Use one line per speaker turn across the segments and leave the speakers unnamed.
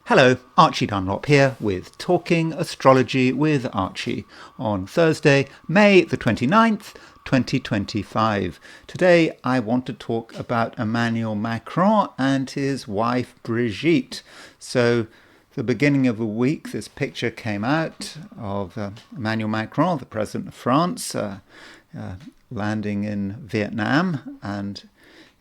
Hello, Archie Dunlop here with Talking Astrology with Archie on Thursday, May the 29th, 2025. Today I want to talk about Emmanuel Macron and his wife Brigitte. So, the beginning of a week, this picture came out of Emmanuel Macron, the President of France, landing in Vietnam, and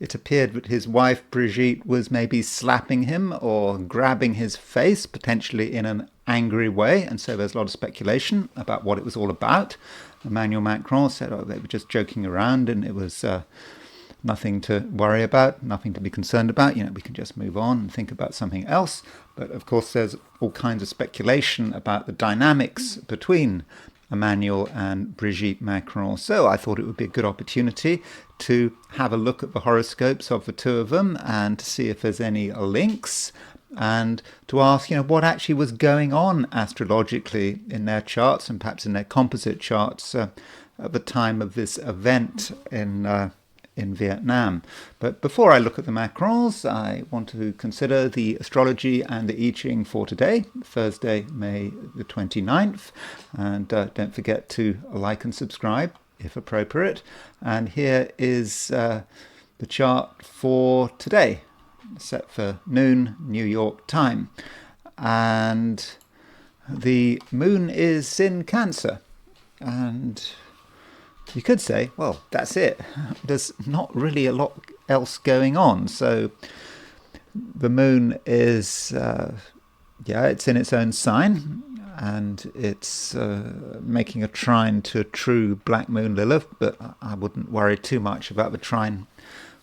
it appeared that his wife Brigitte was maybe slapping him or grabbing his face, potentially in an angry way, and so there's a lot of speculation about what it was all about. Emmanuel Macron said, they were just joking around and it was nothing to worry about, nothing to be concerned about. We can just move on and think about something else. But of course, there's all kinds of speculation about the dynamics between Emmanuel and Brigitte Macron. So I thought it would be a good opportunity to have a look at the horoscopes of the two of them and to see if there's any links, and to ask, what actually was going on astrologically in their charts and perhaps in their composite charts at the time of this event in Vietnam. But before I look at the Macrons, I want to consider the astrology and the I Ching for today, Thursday, May the 29th. And don't forget to like and subscribe if appropriate. And here is the chart for today, set for noon New York time. And the moon is in Cancer. And you could say, well, that's it. There's not really a lot else going on. So the moon is, it's in its own sign, and it's making a trine to True Black Moon Lilith, but I wouldn't worry too much about the trine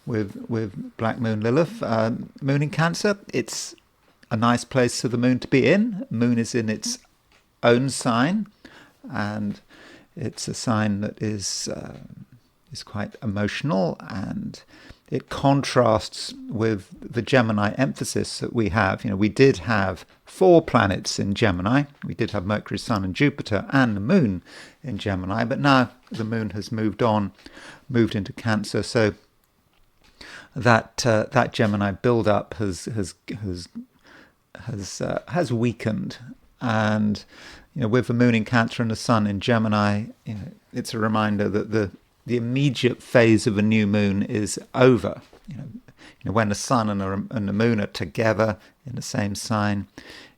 with Black Moon Lilith. Moon in Cancer, it's a nice place for the moon to be in. Moon is in its own sign, and it's a sign that is quite emotional, and it contrasts with the Gemini emphasis that we have. We did have 4 planets in Gemini. We did have Mercury, Sun, and Jupiter, and the Moon in Gemini. But now the Moon has moved into Cancer. So that Gemini build-up has weakened, and with the Moon in Cancer and the Sun in Gemini, it's a reminder that the immediate phase of a new moon is over. When the Sun and the Moon are together in the same sign,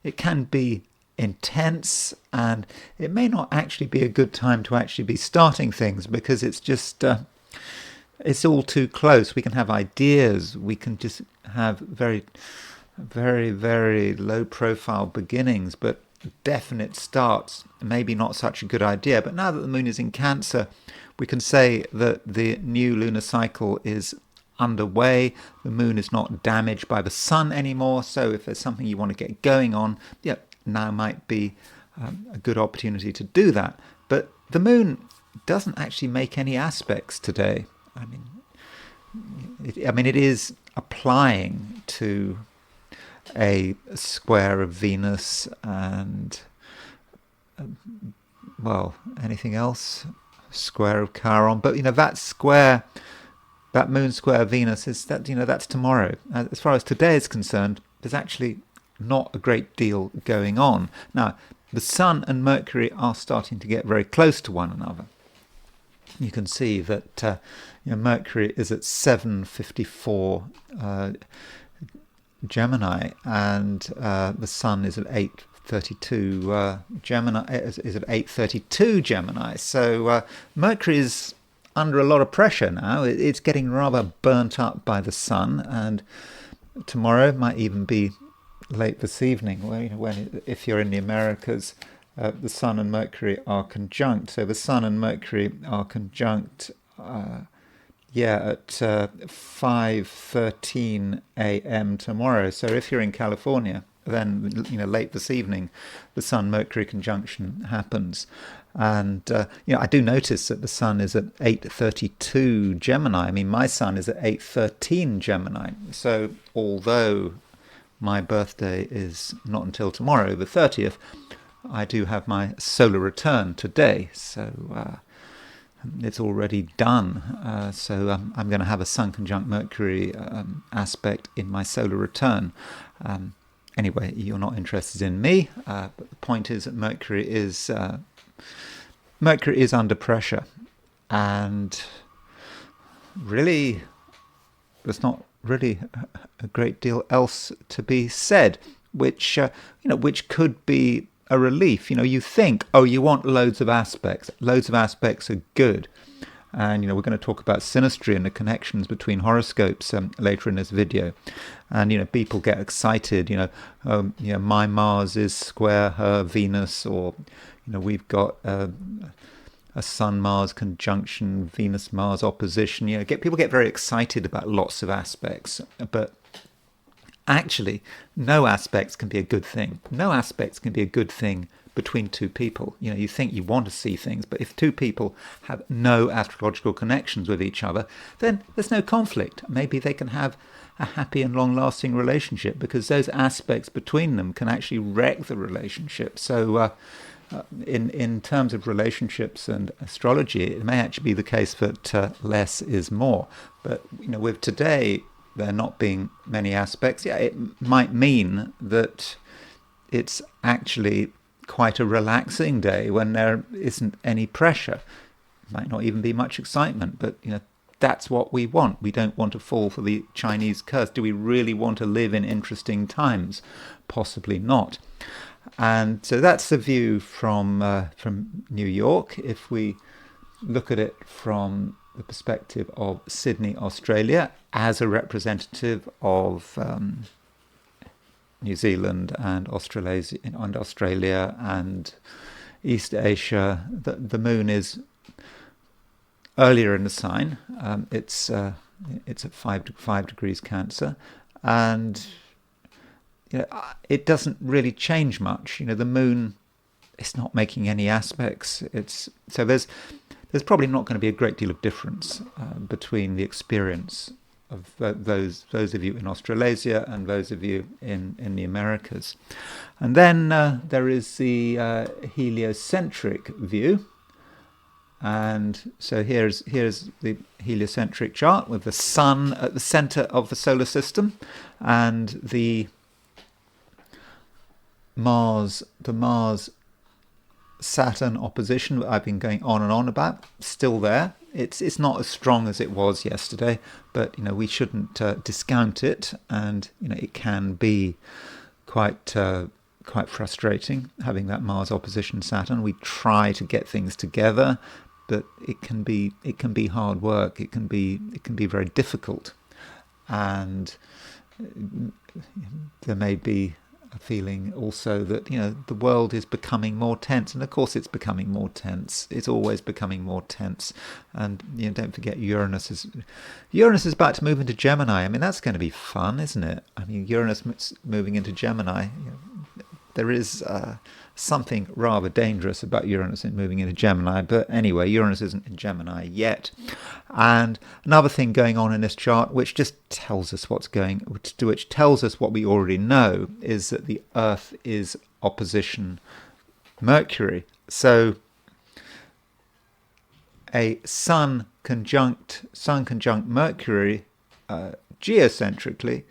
it can be intense, and it may not actually be a good time to actually be starting things, because it's just it's all too close. We can have ideas, we can just have very, very, very low profile beginnings, but definite starts, maybe not such a good idea. But now that the moon is in Cancer, we can say that the new lunar cycle is underway. The moon is not damaged by the sun anymore. So if there's something you want to get going on, now might be a good opportunity to do that. But the moon doesn't actually make any aspects today. It is applying to a square of Venus and, anything else? Square of Chiron. But, that moon square of Venus that's tomorrow. As far as today is concerned, there's actually not a great deal going on. Now, the Sun and Mercury are starting to get very close to one another. You can see that Mercury is at 7:54 Gemini, and the Sun is at 8:32 Gemini. Is at 8:32 Gemini. So Mercury is under a lot of pressure now. It's getting rather burnt up by the Sun, and tomorrow might even be late this evening, if you're in the Americas, the Sun and Mercury are conjunct. So the Sun and Mercury are conjunct at 5:13 a.m. tomorrow. So if you're in California, then late this evening, the Sun-Mercury conjunction happens. And I do notice that the Sun is at 8:32 Gemini. My Sun is at 8:13 Gemini. So although my birthday is not until tomorrow, the 30th, I do have my solar return today. So it's already done. So I'm going to have a Sun conjunct Mercury aspect in my solar return. Anyway, you're not interested in me, but the point is that Mercury is under pressure, and really, there's not really a great deal else to be said, which which could be a relief. You think, oh, you want loads of aspects. Loads of aspects are good. And, we're going to talk about synastry and the connections between horoscopes later in this video. And, people get excited, my Mars is square her Venus, or, we've got a Sun-Mars conjunction, Venus-Mars opposition. People get very excited about lots of aspects. But actually, no aspects can be a good thing. No aspects can be a good thing between two people. You think you want to see things, but if two people have no astrological connections with each other, then there's no conflict. Maybe they can have a happy and long-lasting relationship, because those aspects between them can actually wreck the relationship. So in terms of relationships and astrology, it may actually be the case that less is more. But with today there not being many aspects, it might mean that it's actually quite a relaxing day when there isn't any pressure. Might not even be much excitement, but that's what we want. We don't want to fall for the Chinese curse. Do we really want to live in interesting times? Possibly not. And so that's the view from New York. If we look at it from the perspective of Sydney, Australia, as a representative of New Zealand and Australia and East Asia, the moon is earlier in the sign. It's at 5 degrees Cancer, and it doesn't really change much. The moon is not making any aspects. So there's probably not going to be a great deal of difference between the experience of those of you in Australasia and those of you in the Americas. And then there is the heliocentric view. And so here's the heliocentric chart with the sun at the center of the solar system, and the Mars Saturn opposition that I've been going on and on about, still there. It's not as strong as it was yesterday, but we shouldn't discount it, and it can be quite frustrating having that Mars opposition Saturn. We try to get things together, but it can be hard work. It can be very difficult, and there may be a feeling also that the world is becoming more tense, and of course it's becoming more tense. It's always becoming more tense, and don't forget Uranus is about to move into Gemini. I mean, that's going to be fun, isn't it? I mean, Uranus moving into Gemini. There is something rather dangerous about Uranus moving into Gemini, but anyway, Uranus isn't in Gemini yet. And another thing going on in this chart, which just tells us which tells us what we already know, is that the Earth is opposition Mercury. So a Sun conjunct Mercury geocentrically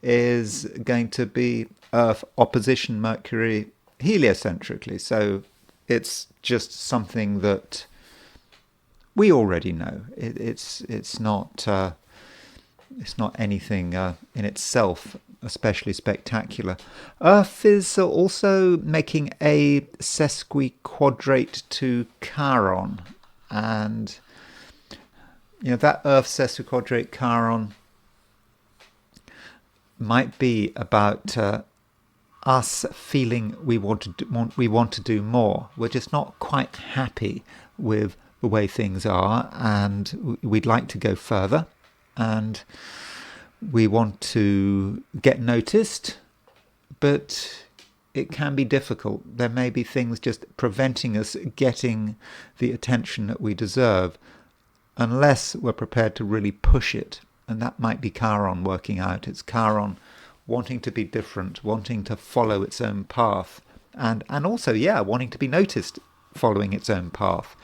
is going to be Earth opposition Mercury heliocentrically. So it's just something that we already know. It's not anything in itself especially spectacular. Earth is also making a sesquiquadrate to Chiron, and that Earth sesquiquadrate Chiron might be about us feeling we want to do more. We're just not quite happy with the way things are, and we'd like to go further, and we want to get noticed, but it can be difficult. There may be things just preventing us getting the attention that we deserve, unless we're prepared to really push it. And that might be Chiron working out. It's Chiron wanting to be different, wanting to follow its own path, and also, wanting to be noticed following its own path.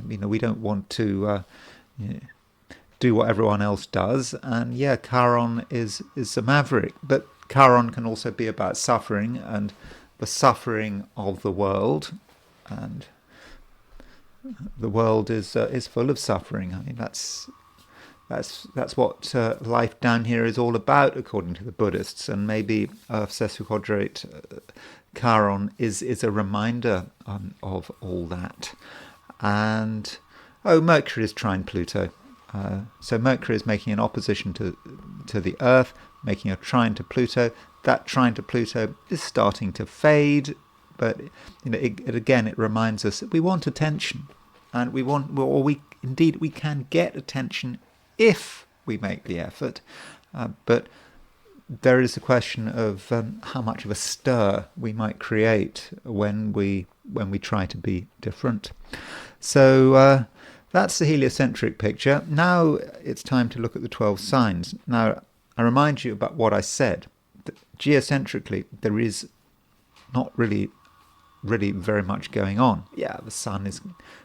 We don't want to do what everyone else does, and Chiron is a maverick. But Chiron can also be about suffering and the suffering of the world, and the world is full of suffering. I mean, that's what life down here is all about, according to the Buddhists. And maybe obsessive quadrate Chiron is a reminder of all that. And Mercury is trine Pluto. So Mercury is making an opposition to the Earth, making a trine to Pluto. That trine to Pluto is starting to fade, but it reminds us that we want attention, and we can get attention if we make the effort. But there is a question of how much of a stir we might create when we try to be different. So that's the heliocentric picture. Now it's time to look at the 12 signs. Now, I remind you about what I said. Geocentrically, there is not really very much going on. Yeah, the sun is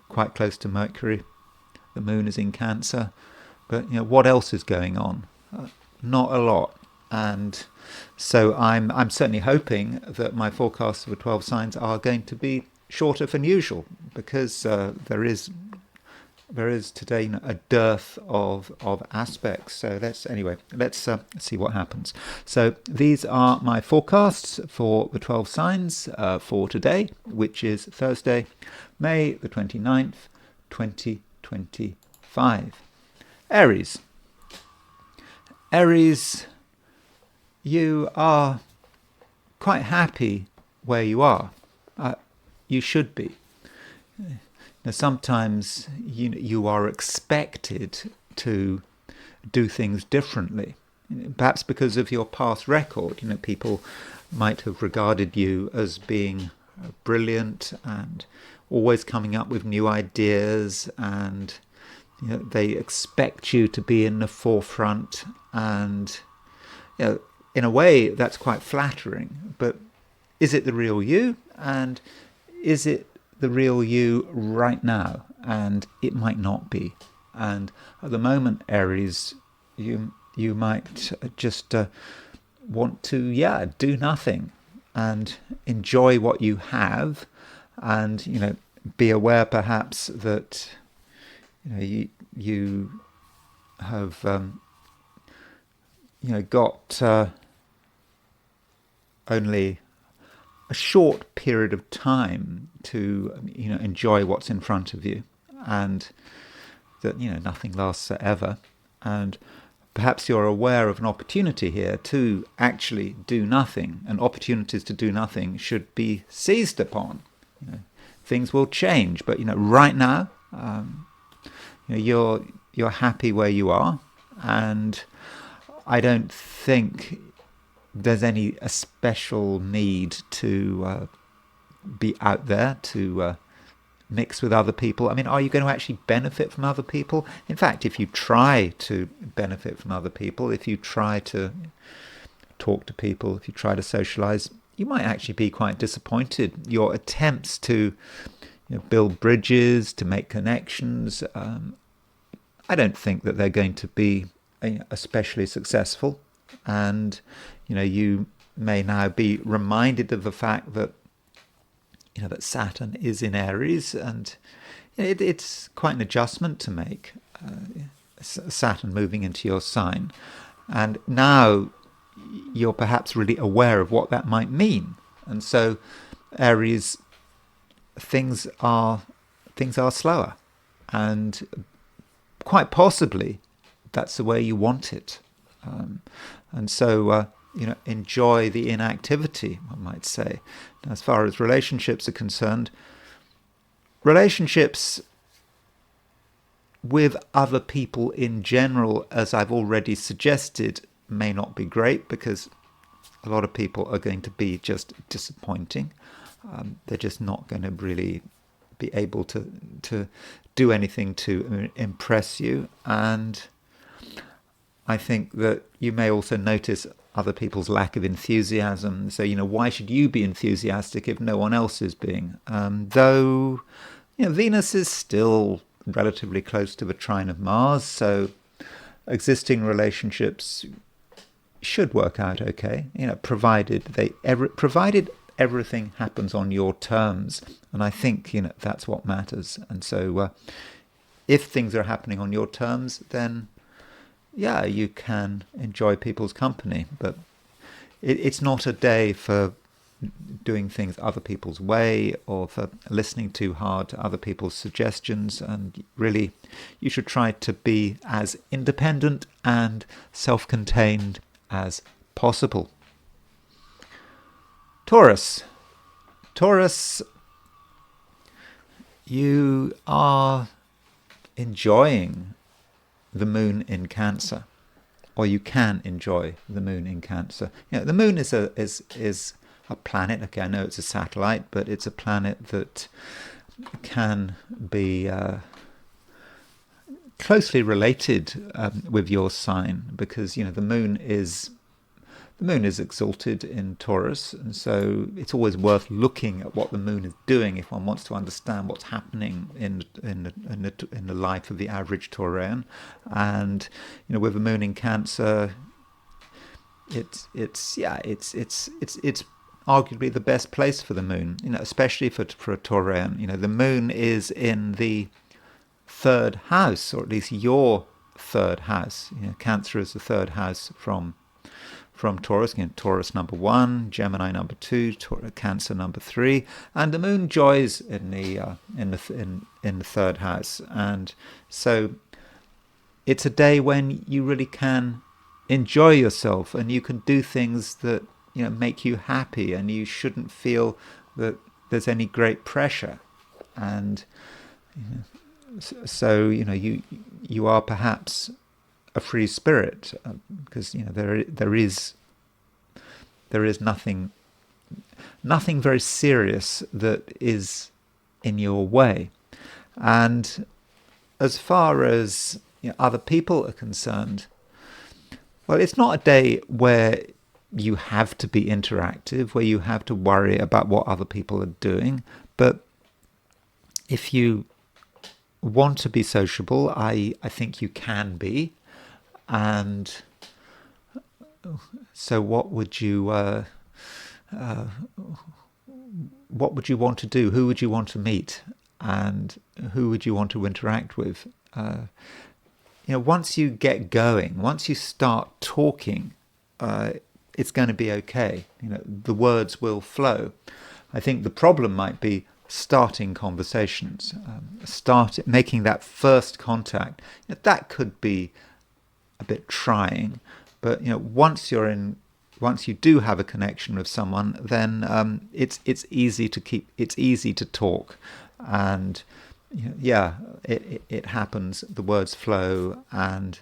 quite close to Mercury. The moon is in Cancer. But what else is going on? Not a lot. And so I'm certainly hoping that my forecasts for 12 signs are going to be shorter than usual, because there is today a dearth of aspects. So let's see what happens. So these are my forecasts for the 12 signs for today, which is Thursday, May the 29th, 2025. Aries. Aries, you are quite happy where you are. You should be. Now, sometimes you are expected to do things differently, perhaps because of your past record. People might have regarded you as being brilliant and always coming up with new ideas, and they expect you to be in the forefront, and in a way that's quite flattering. But is it the real you? And is it the real you right now? And it might not be. And at the moment, Aries, you might just want to do nothing and enjoy what you have, and be aware perhaps that you have got only a short period of time to enjoy what's in front of you, and that nothing lasts forever. And perhaps you're aware of an opportunity here to actually do nothing, and opportunities to do nothing should be seized upon. Things will change, but right now you're happy where you are, and I don't think there's any special need to be out there to mix with other people. I mean, are you going to actually benefit from other people? In fact, if you try to benefit from other people, if you try to talk to people, if you try to socialize, you might actually be quite disappointed. Your attempts to build bridges, to make connections, I don't think that they're going to be especially successful. And you may now be reminded of the fact that that Saturn is in Aries, and it's quite an adjustment to make, Saturn moving into your sign. And now you're perhaps really aware of what that might mean. And so Aries, things are slower, and quite possibly that's the way you want it. And so enjoy the inactivity, one might say. Now, as far as relationships are concerned, relationships with other people in general, as I've already suggested, may not be great, because a lot of people are going to be just disappointing. They're just not going to really be able to do anything to impress you. And I think that you may also notice other people's lack of enthusiasm. So, why should you be enthusiastic if no one else is being? Though, Venus is still relatively close to the trine of Mars, so existing relationships should work out okay, provided provided everything happens on your terms. And I think that's what matters. And so if things are happening on your terms, then yeah, you can enjoy people's company. But it's not a day for doing things other people's way or for listening too hard to other people's suggestions. And really, you should try to be as independent and self-contained as possible. Taurus, you are enjoying the moon in Cancer, or you can enjoy the moon in Cancer. The moon is a planet. Okay, I know it's a satellite, but it's a planet that can be closely related with your sign, because the moon is exalted in Taurus, and so it's always worth looking at what the moon is doing if one wants to understand what's happening in the life of the average Taurian. And with the moon in Cancer, it's arguably the best place for the moon, especially for a Taurian. The moon is in the third house, or at least your third house. Cancer is the third house from Taurus. Taurus number 1, Gemini number 2, Cancer number 3, and the moon joys in the third house. And so it's a day when you really can enjoy yourself, and you can do things that make you happy, and you shouldn't feel that there's any great pressure. And so you are perhaps a free spirit, because there is nothing very serious that is in your way. And as far as other people are concerned, well, it's not a day where you have to be interactive, where you have to worry about what other people are doing. But if you want to be sociable, I think you can be. And so what would you want to do? Who would you want to meet? And who would you want to interact with? Once you get going, once you start talking, it's going to be okay. The words will flow. I think the problem might be starting conversations, making that first contact. That could be a bit trying, but once you do have a connection with someone, then it's easy to talk, and it happens. The words flow, and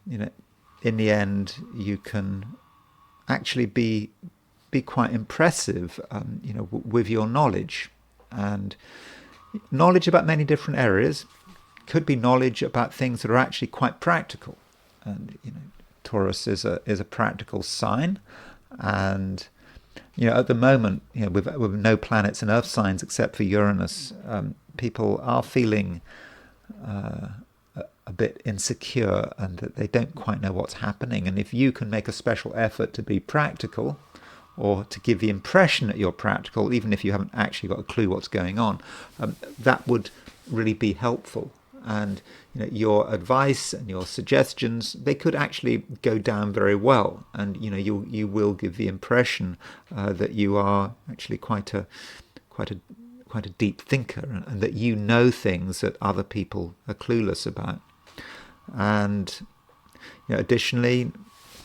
in the end, you can actually be quite impressive, with your knowledge, and knowledge about many different areas. Could be knowledge about things that are actually quite practical. And Taurus is a practical sign, and at the moment, with no planets and Earth signs except for Uranus, people are feeling a bit insecure, and that they don't quite know what's happening. And if you can make a special effort to be practical, or to give the impression that you're practical, even if you haven't actually got a clue what's going on, that would really be helpful. And your advice and your suggestions, they could actually go down very well, and you will give the impression that you are actually quite a deep thinker, and that you know things that other people are clueless about. And additionally,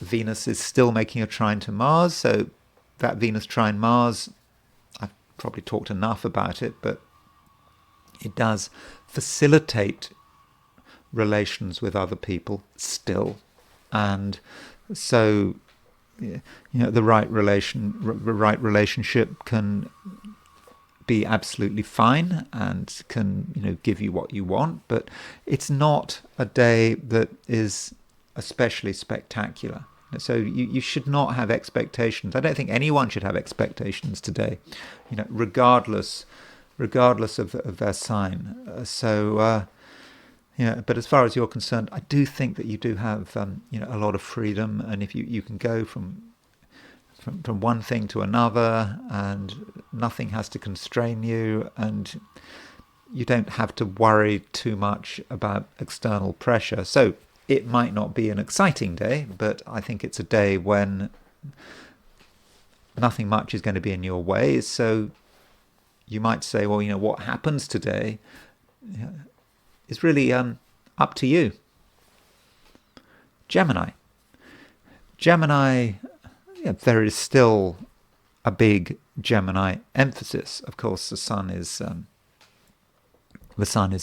Venus is still making a trine to Mars, so that Venus trine Mars, I've probably talked enough about it, but it does facilitate relations with other people still. And so the right relationship can be absolutely fine, and can give you what you want, but it's not a day that is especially spectacular. So you should not have expectations. I don't think anyone should have expectations today, regardless of their sign. So But as far as you're concerned, I do think that you do have a lot of freedom, and if you can go from one thing to another, and nothing has to constrain you, and you don't have to worry too much about external pressure. So it might not be an exciting day, but I think it's a day when nothing much is going to be in your way. So you might say, well, what happens today is really up to you. Gemini. There is still a big Gemini emphasis. Of course, the sun is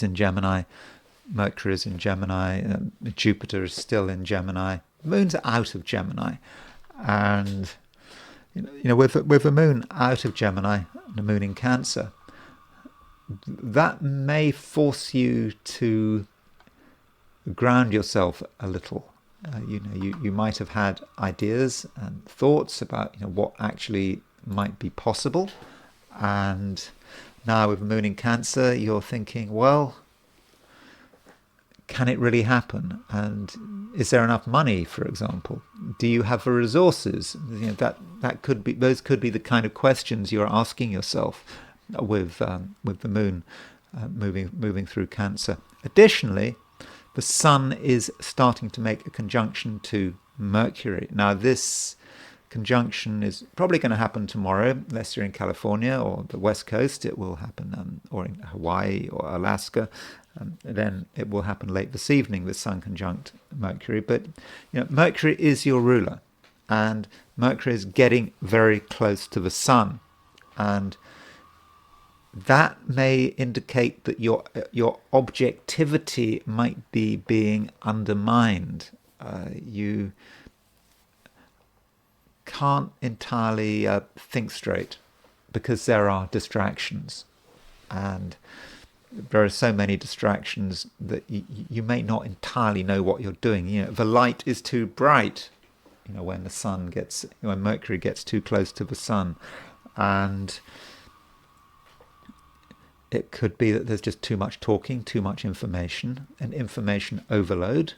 in Gemini, Mercury is in Gemini, Jupiter is still in Gemini, the moon's out of Gemini, and with the moon out of Gemini, the moon in Cancer, that may force you to ground yourself a little. You might have had ideas and thoughts about what actually might be possible, and now with the moon in Cancer, you're thinking, well, can it really happen? And is there enough money, for example? Do you have the resources? That could be, those could be the kind of questions you're asking yourself with the moon moving through Cancer. Additionally, the sun is starting to make a conjunction to Mercury. Now, this conjunction is probably going to happen tomorrow, unless you're in California or the West Coast. It will happen, or in Hawaii or Alaska. Then it will happen late this evening, the sun conjunct Mercury. But Mercury is your ruler, and Mercury is getting very close to the sun, and that may indicate that your objectivity might be being undermined. You can't entirely think straight because there are distractions, and there are so many distractions that you may not entirely know what you're doing. The light is too bright, when when Mercury gets too close to the sun, and it could be that there's just too much talking, too much information, and information overload,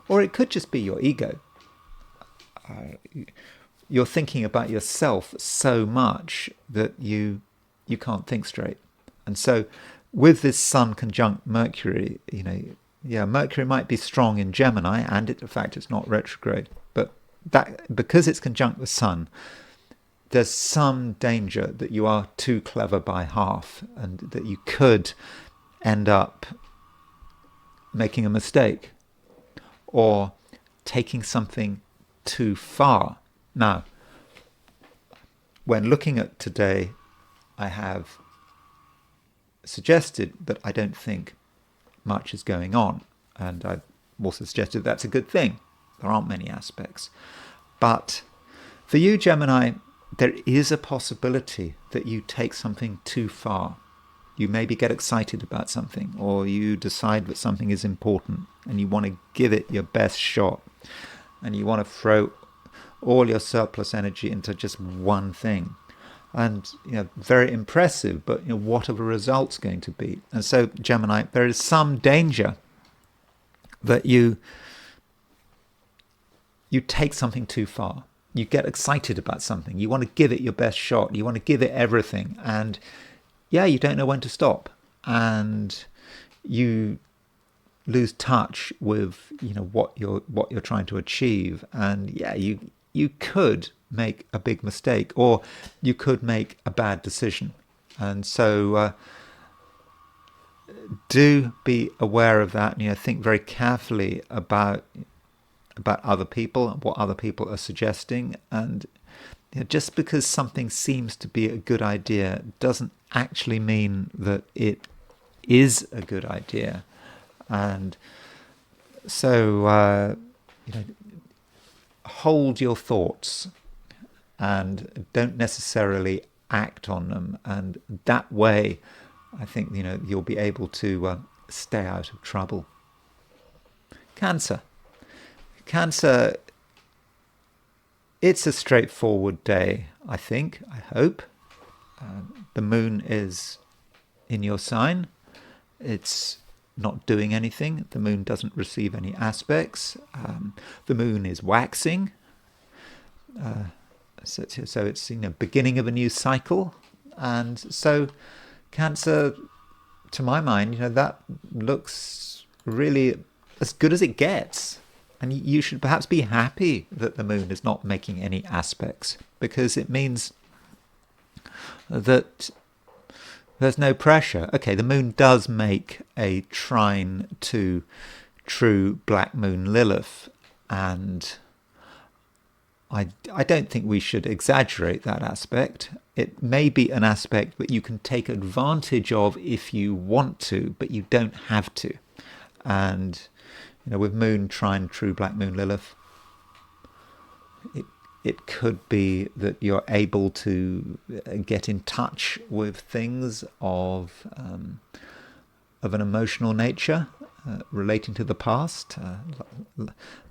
or it could just be your ego. You're thinking about yourself so much that you can't think straight. And so with this sun conjunct Mercury, Mercury might be strong in Gemini, and in fact it's not retrograde, but that because it's conjunct the sun, there's some danger that you are too clever by half, and that you could end up making a mistake or taking something too far. Now, when looking at today, I have suggested that I don't think much is going on, and I've also suggested that's a good thing. There aren't many aspects. But for you, Gemini, there is a possibility that you take something too far. You maybe get excited about something, or you decide that something is important and you want to give it your best shot, and you want to throw all your surplus energy into just one thing. And very impressive, but what are the results going to be? And so, Gemini, there is some danger that you take something too far. You get excited about something. You want to give it your best shot. You want to give it everything, and you don't know when to stop, and you lose touch with what you're trying to achieve, and you could make a big mistake, or you could make a bad decision. And so do be aware of that, and think very carefully about other people and what other people are suggesting. And just because something seems to be a good idea doesn't actually mean that it is a good idea. And so hold your thoughts and don't necessarily act on them, and that way I think you'll be able to stay out of trouble. Cancer, it's a straightforward day, I think, I hope. The moon is in your sign. It's not doing anything. The moon doesn't receive any aspects. The moon is waxing. So it's beginning of a new cycle. And so Cancer, to my mind, that looks really as good as it gets. And you should perhaps be happy that the moon is not making any aspects, because it means that there's no pressure. Okay, the moon does make a trine to True Black Moon Lilith, and I don't think we should exaggerate that aspect. It may be an aspect that you can take advantage of if you want to, but you don't have to. And with Moon trine True Black Moon Lilith, it could be that you're able to get in touch with things of an emotional nature relating to the past.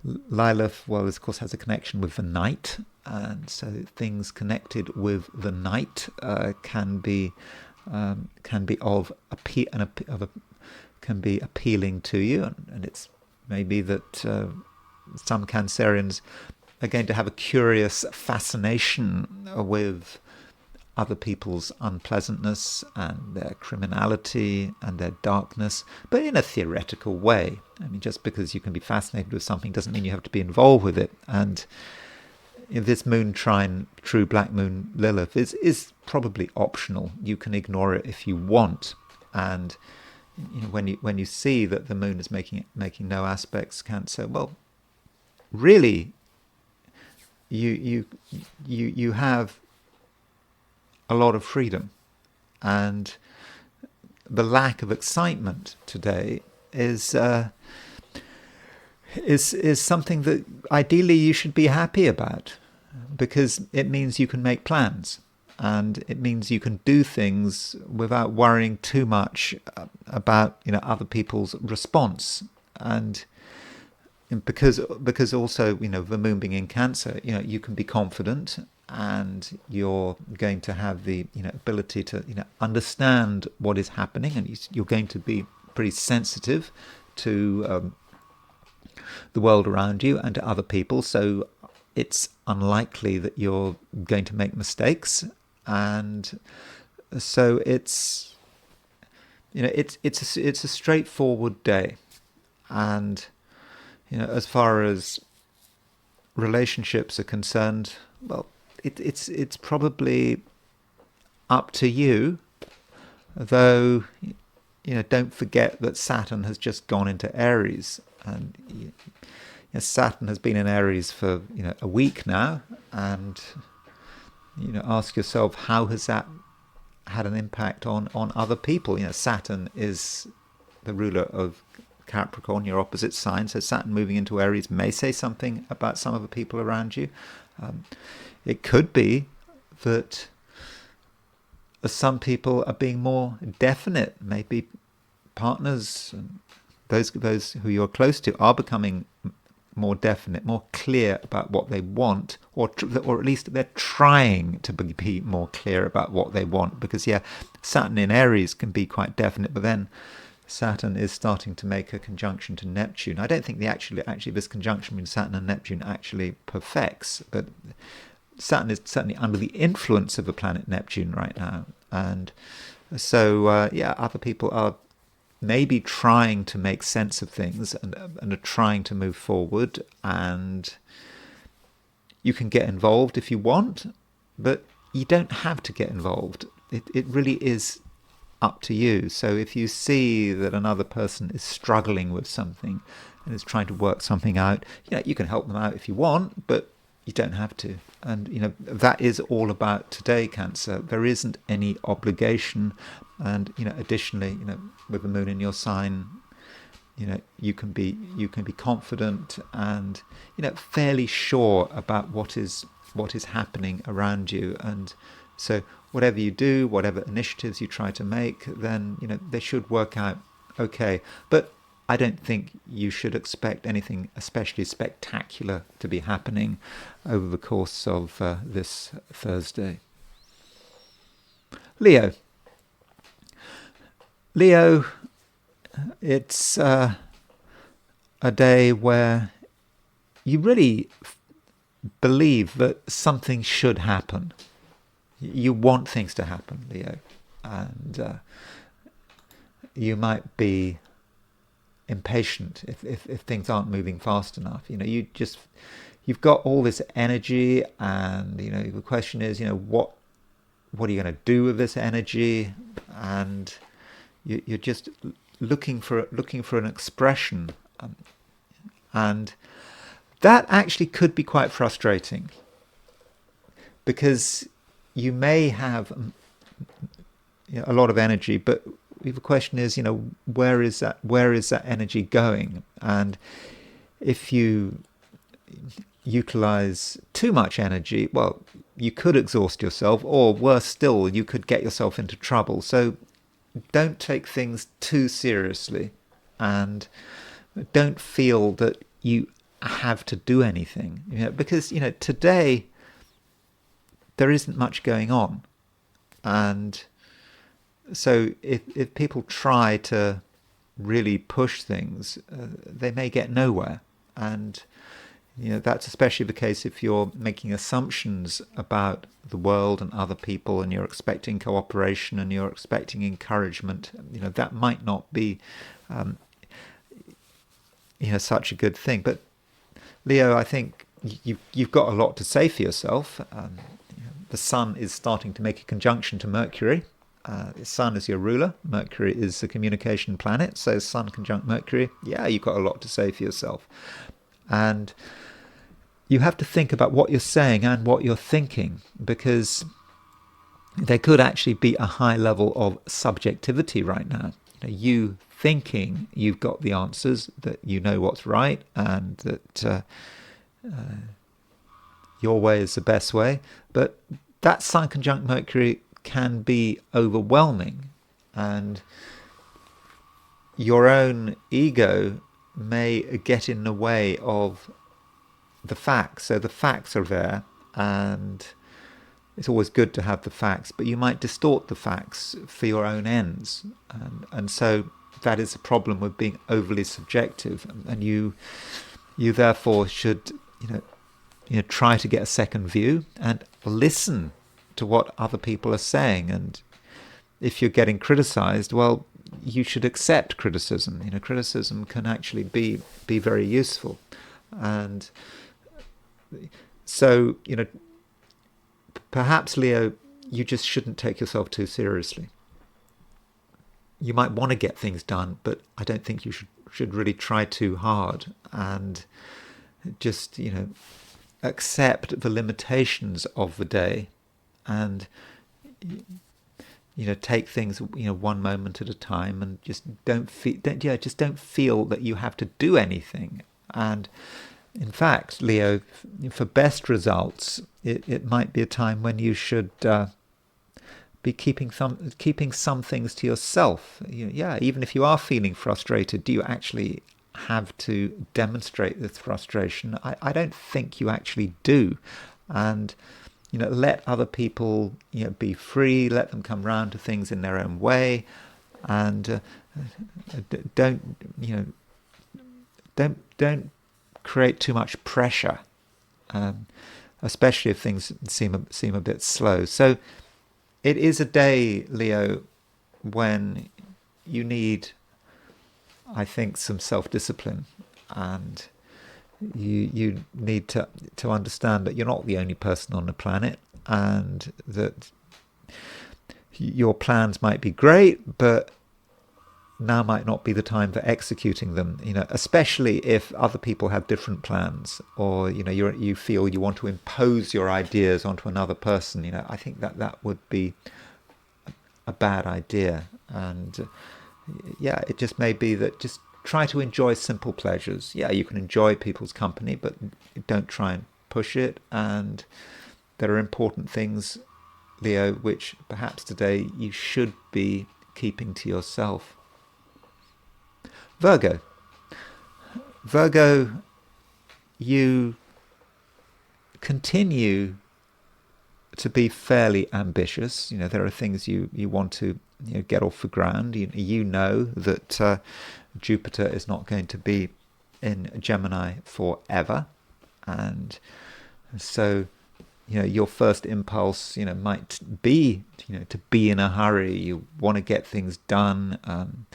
Lilith, well, of course, has a connection with the night, and so things connected with the night can be appealing to you, and it's maybe that some Cancerians are going to have a curious fascination with other people's unpleasantness and their criminality and their darkness, but in a theoretical way. I mean, just because you can be fascinated with something doesn't mean you have to be involved with it. And this Moon trine True Black Moon Lilith is probably optional. You can ignore it if you want. And when you see that the moon is making no aspects, Cancer, well, really, you have a lot of freedom, and the lack of excitement today is something that ideally you should be happy about, because it means you can make plans, and it means you can do things without worrying too much about other people's response. And because also the moon being in Cancer, you can be confident, and you're going to have the ability to understand what is happening, and you're going to be pretty sensitive to the world around you and to other people. So it's unlikely that you're going to make mistakes, and so it's a straightforward day. And as far as relationships are concerned, well, it's probably up to you, though. Don't forget that Saturn has just gone into Aries, and Saturn has been in Aries for a week now, and ask yourself, how has that had an impact on other people? Saturn is the ruler of Capricorn, your opposite sign, so Saturn moving into Aries may say something about some of the people around you. It could be that some people are being more definite. Maybe partners, those who you're close to, are becoming more definite, more clear about what they want, or at least they're trying to be more clear about what they want. Because Saturn in Aries can be quite definite, but then Saturn is starting to make a conjunction to Neptune. I don't think actually this conjunction between Saturn and Neptune actually perfects, but Saturn is certainly under the influence of the planet Neptune right now. And so, other people are maybe trying to make sense of things and are trying to move forward. And you can get involved if you want, but you don't have to get involved. It really is up to you. So if you see that another person is struggling with something and is trying to work something out, you can help them out if you want, but you don't have to. And that is all about today, Cancer. There isn't any obligation. And additionally, with the moon in your sign, you can be confident and fairly sure about what is happening around you. And so whatever you do, whatever initiatives you try to make, then they should work out okay. But I don't think you should expect anything especially spectacular to be happening over the course of this Thursday. Leo, It's a day where you really believe that something should happen. You want things to happen, Leo, and you might be impatient if things aren't moving fast enough. You've got all this energy, and the question is, what are you going to do with this energy? And you're just looking for an expression, and that actually could be quite frustrating, because you may have a lot of energy, but the question is, where is that energy going? And if you utilize too much energy, well, you could exhaust yourself, or worse still, you could get yourself into trouble. So don't take things too seriously, and don't feel that you have to do anything, because today there isn't much going on. And so if people try to really push things, they may get nowhere. And that's especially the case if you're making assumptions about the world and other people, and you're expecting cooperation and you're expecting encouragement. That might not be such a good thing. But Leo, I think you've got a lot to say for yourself. The Sun is starting to make a conjunction to Mercury. The Sun is your ruler. Mercury is the communication planet. So Sun conjunct Mercury. Yeah, you've got a lot to say for yourself. And you have to think about what you're saying and what you're thinking, because there could actually be a high level of subjectivity right now. You thinking you've got the answers, that you know what's right, and that your way is the best way. But that Sun conjunct Mercury can be overwhelming, and your own ego may get in the way of the facts. So the facts are there, and it's always good to have the facts, but you might distort the facts for your own ends, and so that is a problem with being overly subjective. And you therefore should try to get a second view and listen to what other people are saying. And if you're getting criticized, well, you should accept criticism. Criticism can actually be very useful. And so, perhaps, Leo, you just shouldn't take yourself too seriously. You might want to get things done, but I don't think you should really try too hard, and just, accept the limitations of the day, and take things one moment at a time, and just don't feel that you have to do anything. And in fact, Leo, for best results, it might be a time when you should be keeping some things to yourself. Even if you are feeling frustrated, do you actually have to demonstrate this frustration? I don't think you actually do. And let other people be free. Let them come round to things in their own way, and don't create too much pressure, especially if things seem a bit slow. So it is a day, Leo, when you need, I think, some self-discipline, and you need to understand that you're not the only person on the planet, and that your plans might be great, but now might not be the time for executing them, especially if other people have different plans, or you feel you want to impose your ideas onto another person. I think that would be a bad idea. And it just may be that just try to enjoy simple pleasures. You can enjoy people's company, but don't try and push it. And there are important things, Leo, which perhaps today you should be keeping to yourself. Virgo, you continue to be fairly ambitious. There are things you want to get off the ground. You know that Jupiter is not going to be in Gemini forever, and so your first impulse might be to be in a hurry. You want to get things done.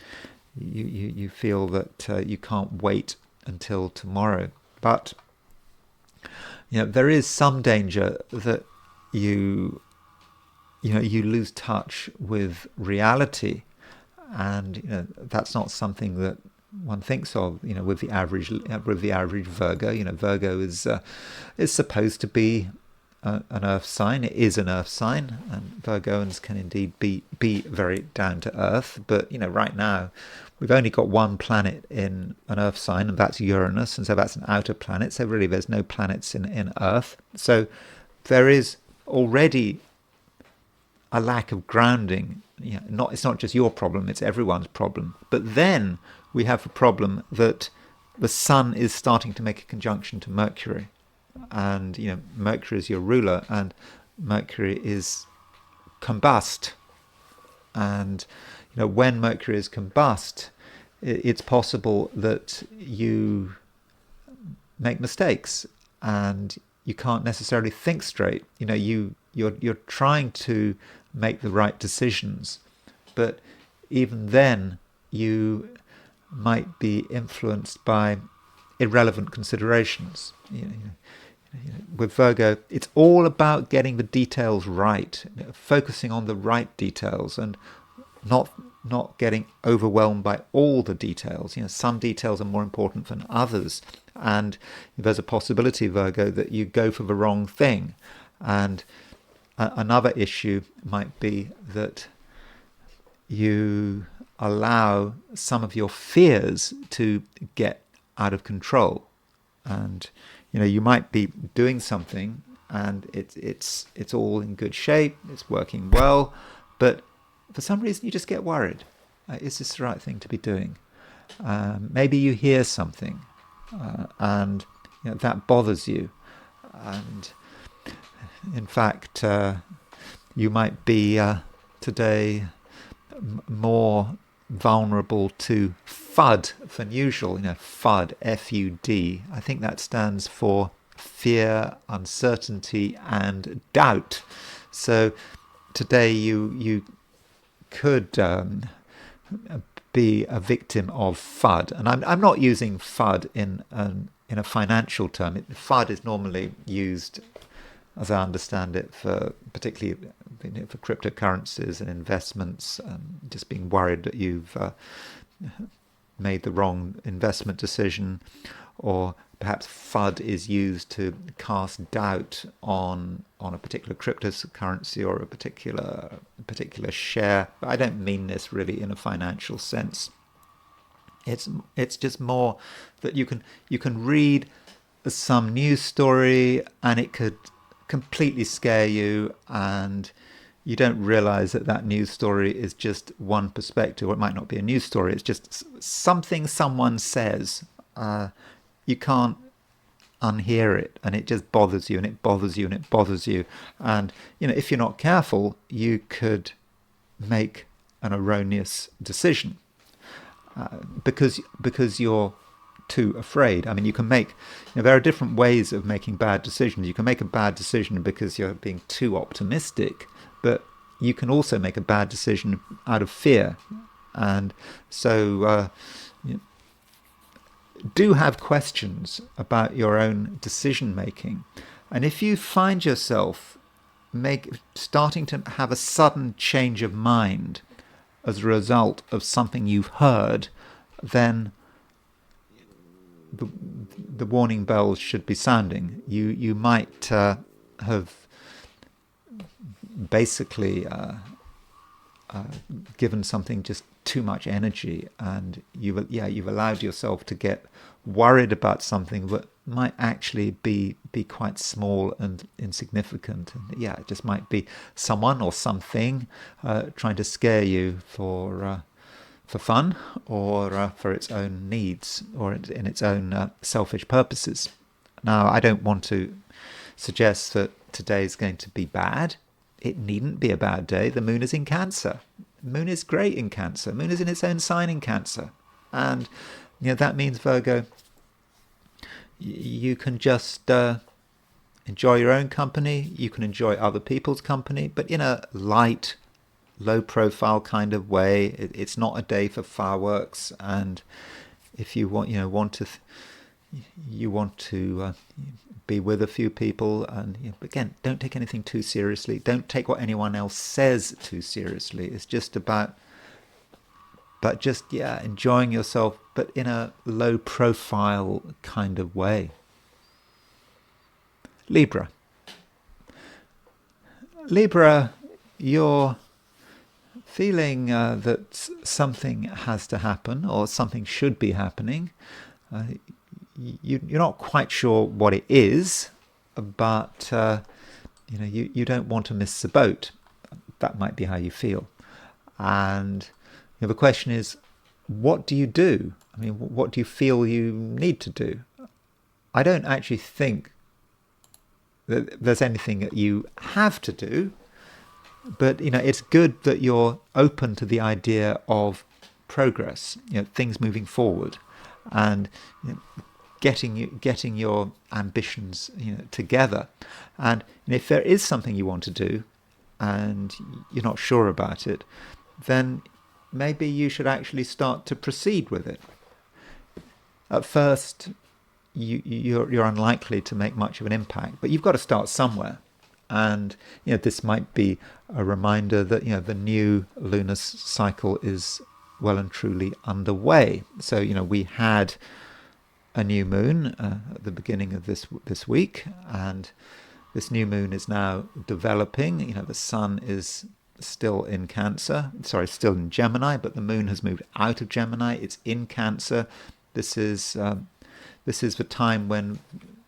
You feel that you can't wait until tomorrow, but there is some danger that you lose touch with reality, and that's not something that one thinks of with the average Virgo. Virgo is supposed to be an earth sign. It is an earth sign, and Virgoans can indeed be very down to earth. But right now we've only got one planet in an earth sign, and that's Uranus, and so that's an outer planet. So really there's no planets in Earth. So there is already a lack of grounding. It's not just your problem, it's everyone's problem. But then we have the problem that the Sun is starting to make a conjunction to Mercury. And Mercury is your ruler, and Mercury is combust. And when Mercury is combust, it's possible that you make mistakes and you can't necessarily think straight. You're trying to make the right decisions, but even then you might be influenced by irrelevant considerations. With Virgo, it's all about getting the details right, focusing on the right details, and not getting overwhelmed by all the details. Some details are more important than others, and there's a possibility, Virgo, that you go for the wrong thing. And another issue might be that you allow some of your fears to get out of control, and you might be doing something and it's all in good shape, it's working well, but for some reason you just get worried. Is this the right thing to be doing? Maybe you hear something and that bothers you, and in fact you might be today more vulnerable to FUD than usual. FUD, F-U-D. I think that stands for fear, uncertainty, and doubt. So today you could be a victim of FUD, and I'm not using FUD in a financial term. FUD is normally used, as I understand it, for particularly for cryptocurrencies and investments, just being worried that you've made the wrong investment decision, or perhaps FUD is used to cast doubt on a particular cryptocurrency or a particular share. But I don't mean this really in a financial sense. It's just more that you can read some news story and it could completely scare you, and you don't realize that news story is just one perspective, or it might not be a news story, it's just something someone says. You can't unhear it, and it just bothers you, and it bothers you, and it bothers you. And if you're not careful, you could make an erroneous decision because you're too afraid. I mean, you can make, there are different ways of making bad decisions. You can make a bad decision because you're being too optimistic, but you can also make a bad decision out of fear. And so do have questions about your own decision making. And if you find yourself starting to have a sudden change of mind as a result of something you've heard, then the warning bells should be sounding. You might have basically given something just too much energy, and you've allowed yourself to get worried about something that might actually be quite small and insignificant. And it just might be someone or something trying to scare you for fun, or for its own needs, or in its own selfish purposes. Now, I don't want to suggest that today is going to be bad. It needn't be a bad day. The moon is in Cancer. Moon is great in Cancer. Moon is in its own sign in Cancer. And that means, Virgo, you can just enjoy your own company. You can enjoy other people's company, but in a light, low-profile kind of way. It's not a day for fireworks. And if you want to be with a few people, and again, don't take anything too seriously. Don't take what anyone else says too seriously. It's just about, enjoying yourself, but in a low-profile kind of way. Libra, you're feeling that something has to happen, or something should be happening. You're not quite sure what it is, but you don't want to miss the boat. That might be how you feel. And the question is, what do you do? I mean, what do you feel you need to do? I don't actually think that there's anything that you have to do, but it's good that you're open to the idea of progress, things moving forward, and getting your ambitions together. And if there is something you want to do and you're not sure about it, then maybe you should actually start to proceed with it. At first, you're unlikely to make much of an impact, but you've got to start somewhere. And this might be a reminder that the new lunar cycle is well and truly underway. So we had a new moon at the beginning of this week, and this new moon is now developing. The sun is still in still in Gemini, but the moon has moved out of Gemini. It's in Cancer. This is the time when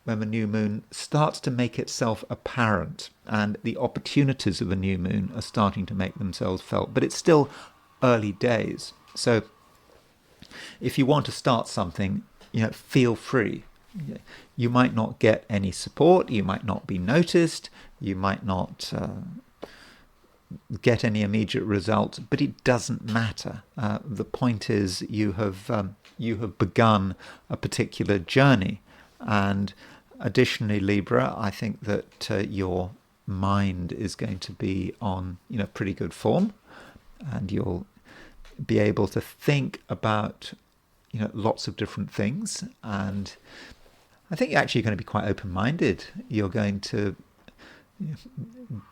the new moon starts to make itself apparent, and the opportunities of the new moon are starting to make themselves felt. But it's still early days. So if you want to start something, feel free. You might not get any support. You might not be noticed. You might not get any immediate results, but it doesn't matter. The point is, you have begun a particular journey. And additionally, Libra, I think that your mind is going to be on pretty good form, and you'll be able to think about lots of different things. And I think you're actually going to be quite open-minded. You're going to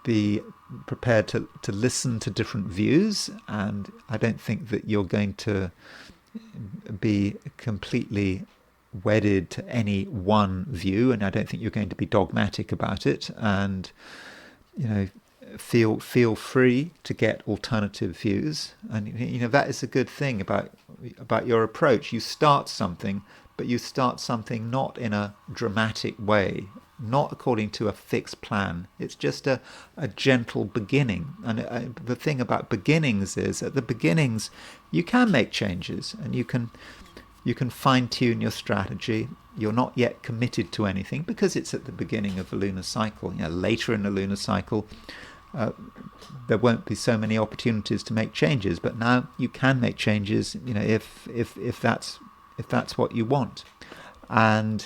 be prepared to listen to different views, and I don't think that you're going to be completely wedded to any one view, and I don't think you're going to be dogmatic about it. And feel free to get alternative views, and that is a good thing about your approach. You start something, but you start something not in a dramatic way, not according to a fixed plan. It's just a gentle beginning. And the thing about beginnings is, at the beginnings, you can make changes, and you can fine-tune your strategy. You're not yet committed to anything because it's at the beginning of the lunar cycle. Later in the lunar cycle, there won't be so many opportunities to make changes. But now you can make changes, if that's what you want. And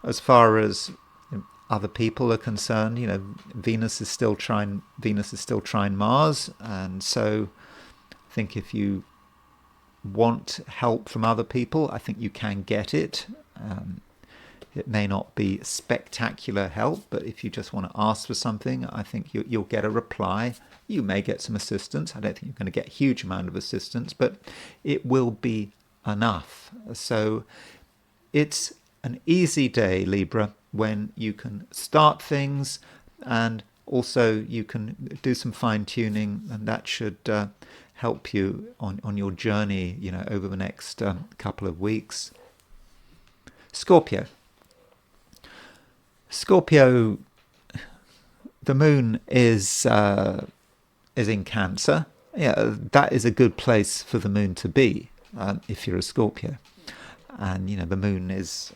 as far as other people are concerned, Venus is still trine Mars, and so I think if you want help from other people, I think you can get it. It may not be spectacular help, but if you just want to ask for something, I think you'll get a reply. You may get some assistance. I don't think you're going to get a huge amount of assistance, but it will be enough. So it's an easy day, Libra, when you can start things, and also you can do some fine-tuning, and that should help you on your journey, over the next couple of weeks. Scorpio, the moon is in Cancer. That is a good place for the moon to be if you're a Scorpio. And the moon is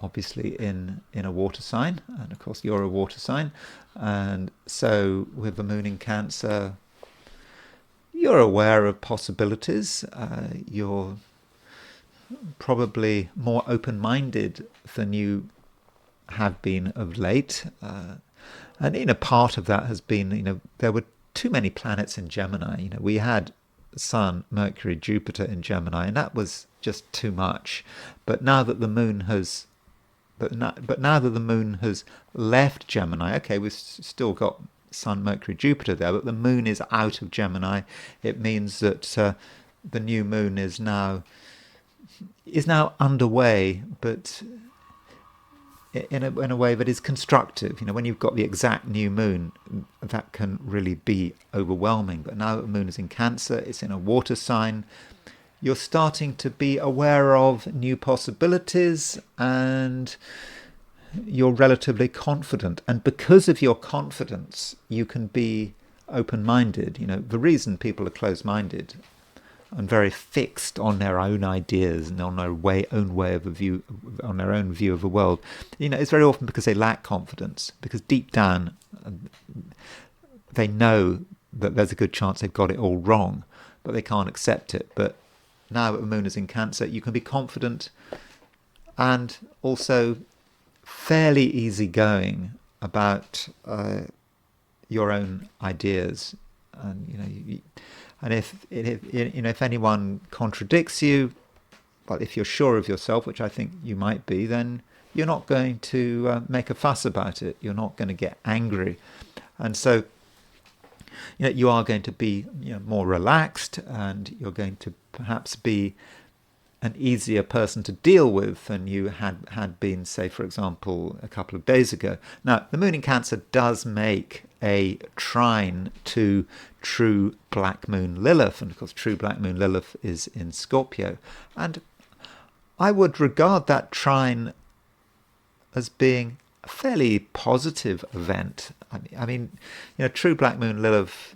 obviously in a water sign, and of course you're a water sign, and so with the moon in Cancer, you're aware of possibilities. You're probably more open-minded than you have been of late. And part of that has been, there were too many planets in Gemini. We had Sun, Mercury, Jupiter in Gemini, and that was just too much. But now that the moon has now that the moon has left Gemini, okay, we've still got Sun, Mercury, Jupiter there, but the moon is out of Gemini. It means that the new moon is now underway, but in a way that is constructive. When you've got the exact new moon, that can really be overwhelming. But now that the moon is in Cancer, it's in a water sign, you're starting to be aware of new possibilities, and you're relatively confident. And because of your confidence, you can be open-minded. The reason people are closed-minded and very fixed on their own ideas and on their own view of the world, it's very often because they lack confidence. Because deep down, they know that there's a good chance they've got it all wrong, but they can't accept it. But now that the moon is in Cancer, you can be confident and also fairly easygoing about your own ideas. And and if anyone contradicts you, but if you're sure of yourself, which I think you might be, then you're not going to make a fuss about it. You're not going to get angry, and so you are going to be more relaxed, and you're going to perhaps be an easier person to deal with than you had been, say, for example, a couple of days ago. Now, the moon in Cancer does make a trine to True Black Moon Lilith, and of course True Black Moon Lilith is in Scorpio, and I would regard that trine as being a fairly positive event. I mean, True Black Moon Lilith,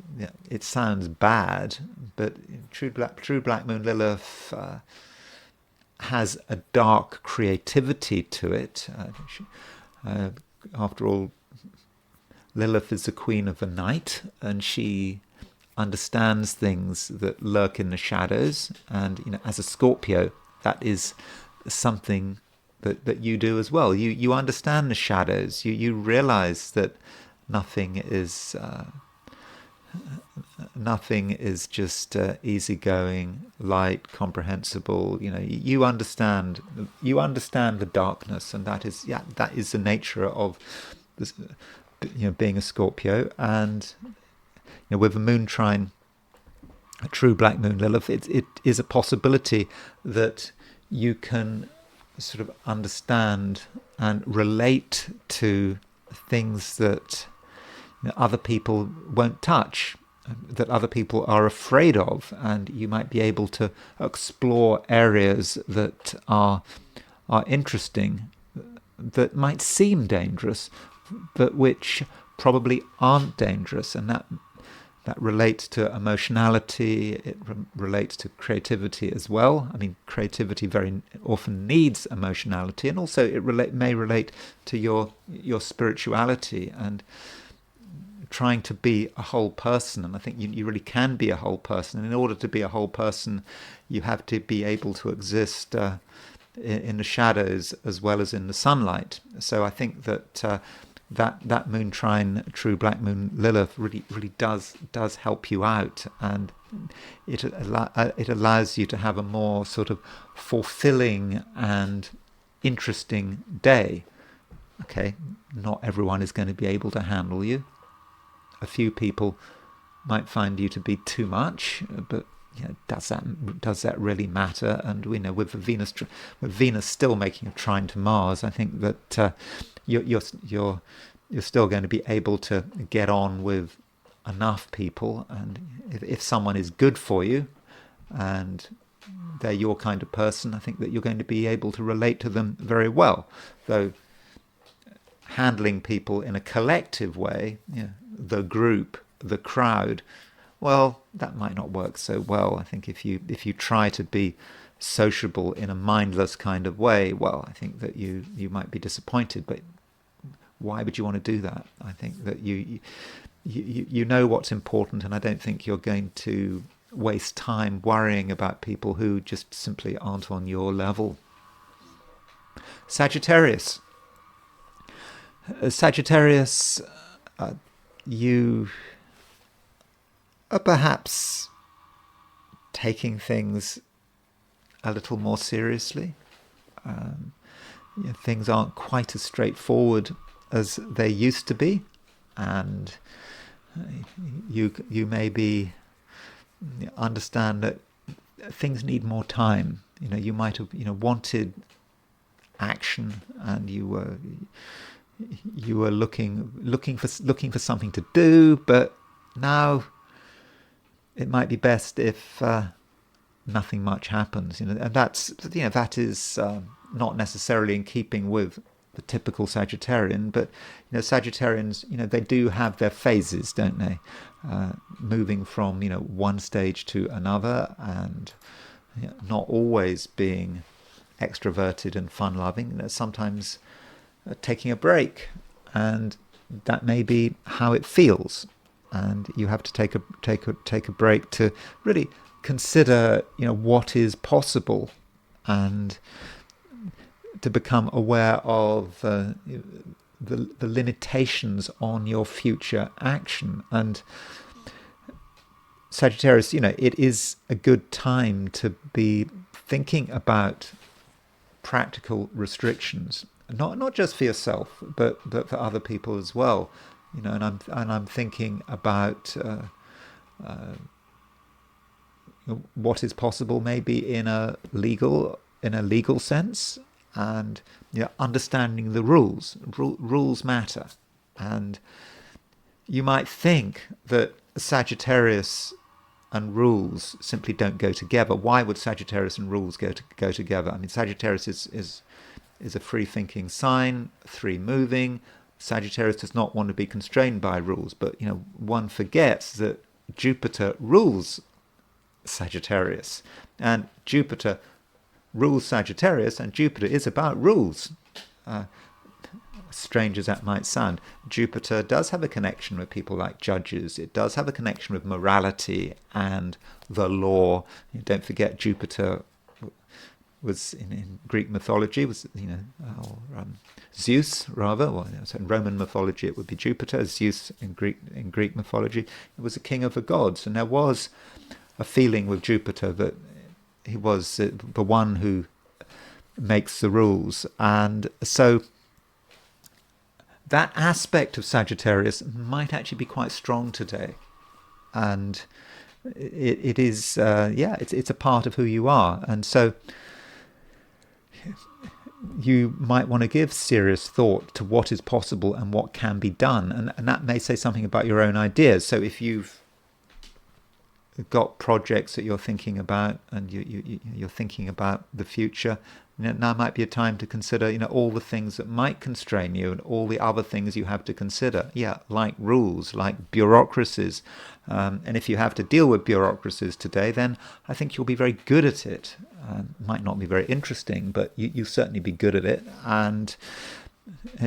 it sounds bad, but True Black Moon Lilith has a dark creativity to it. After all, Lilith is the queen of the night, and she understands things that lurk in the shadows. And as a Scorpio, that is something that you do as well. You understand the shadows. You realize that nothing is just easygoing, light, comprehensible. You understand the darkness, and that is the nature of this, being a Scorpio. And with a moon trine, a True Black Moon Lilith, it is a possibility that you can sort of understand and relate to things that other people won't touch, that other people are afraid of, and you might be able to explore areas that are interesting, that might seem dangerous, but which probably aren't dangerous. And that relates to emotionality. It relates to creativity as well. I mean, creativity very often needs emotionality, and also it may relate to your spirituality and trying to be a whole person. And I think you really can be a whole person. And in order to be a whole person, you have to be able to exist in the shadows as well as in the sunlight. So I think that that moon trine, True Black Moon Lilith, really does help you out, and it allows you to have a more sort of fulfilling and interesting day. Okay, not everyone is going to be able to handle you. A few people might find you to be too much, but does that really matter? And with Venus still making a trine to Mars, I think that you're still going to be able to get on with enough people, and if someone is good for you and they're your kind of person, I think that you're going to be able to relate to them very well. Though handling people in a collective way, the group, the crowd, well, that might not work so well. I think if you try to be sociable in a mindless kind of way, well, I think that you might be disappointed. But why would you want to do that? I think that you know what's important, and I don't think you're going to waste time worrying about people who just simply aren't on your level. Sagittarius. Sagittarius, you are perhaps taking things a little more seriously. Things aren't quite as straightforward as they used to be, and you maybe understand that things need more time. You might have wanted action, and you were looking for something to do, but now it might be best if nothing much happens. And that is not necessarily in keeping with the typical Sagittarian, but Sagittarians, they do have their phases, don't they? Moving from one stage to another, and not always being extroverted and fun-loving. Sometimes taking a break, and that may be how it feels. And you have to take a break to really consider what is possible, and to become aware of the limitations on your future action. And Sagittarius, it is a good time to be thinking about practical restrictions, not just for yourself, but for other people as well. And I'm thinking about what is possible, maybe in a legal sense, and understanding the rules. Rules matter, and you might think that Sagittarius and rules simply don't go together. Why would Sagittarius and rules go together? I mean, Sagittarius is a free-thinking sign, free-moving. Sagittarius does not want to be constrained by rules, but one forgets that Jupiter rules Sagittarius, and Jupiter rules Sagittarius, and Jupiter is about rules. Strange as that might sound, Jupiter does have a connection with people like judges. It does have a connection with morality and the law. Don't forget, Jupiter was in Greek mythology was Zeus, rather. Well, so in Roman mythology it would be Jupiter. Zeus in Greek mythology, it was the king of the gods, and there was a feeling with Jupiter that he was the one who makes the rules. And so that aspect of Sagittarius might actually be quite strong today, and it is it's a part of who you are. And so you might want to give serious thought to what is possible and what can be done, and that may say something about your own ideas. So if you've got projects that you're thinking about, and you're thinking about the future, now might be a time to consider all the things that might constrain you, and all the other things you have to consider, like rules, like bureaucracies. And if you have to deal with bureaucracies today, then I think you'll be very good at it. Might not be very interesting, but you'll certainly be good at it. And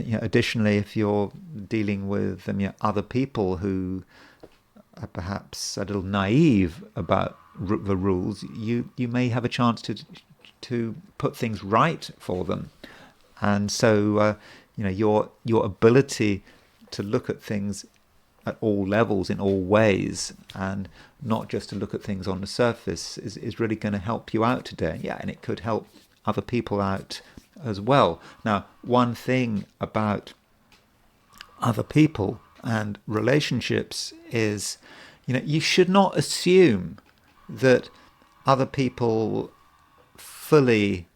additionally, if you're dealing with other people who are perhaps a little naive about the rules, you may have a chance to put things right for them. And so your ability to look at things at all levels, in all ways, and not just to look at things on the surface, is really going to help you out today. And it could help other people out as well. Now, one thing about other people and relationships is, you should not assume that other people fully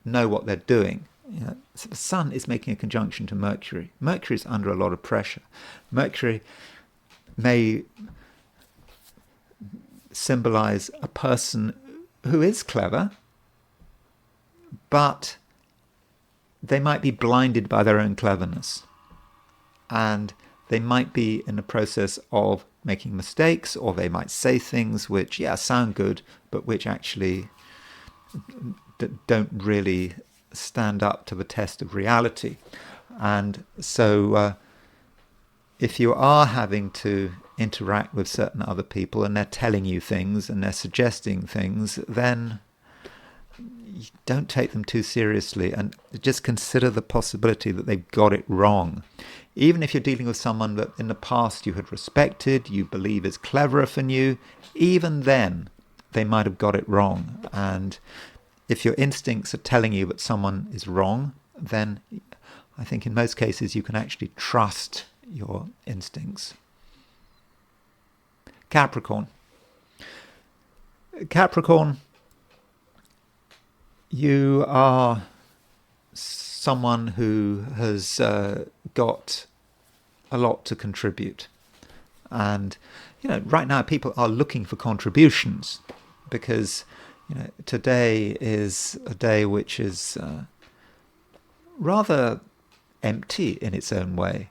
know what they're doing. The Sun is making a conjunction to Mercury. Mercury is under a lot of pressure. Mercury may symbolize a person who is clever, but they might be blinded by their own cleverness, and they might be in the process of making mistakes, or they might say things which sound good, but which actually don't really stand up to the test of reality. And so if you are having to interact with certain other people and they're telling you things and they're suggesting things, then don't take them too seriously and just consider the possibility that they've got it wrong. Even if you're dealing with someone that in the past you had respected, you believe is cleverer than you, even then they might have got it wrong. And if your instincts are telling you that someone is wrong, then I think in most cases you can actually trust your instincts. Capricorn. Capricorn, you are someone who has got a lot to contribute. And, right now people are looking for contributions because, today is a day which is rather empty in its own way.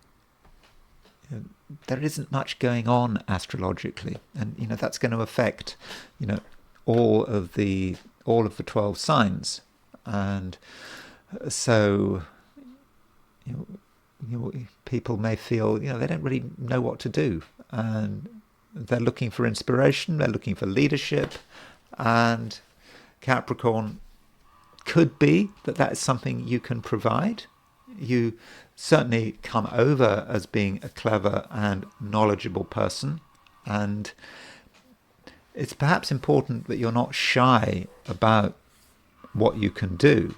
There isn't much going on astrologically, and that's going to affect all of the 12 signs, and so people may feel they don't really know what to do, and they're looking for inspiration, they're looking for leadership, and Capricorn could be that is something you can provide. You certainly come over as being a clever and knowledgeable person, and it's perhaps important that you're not shy about what you can do.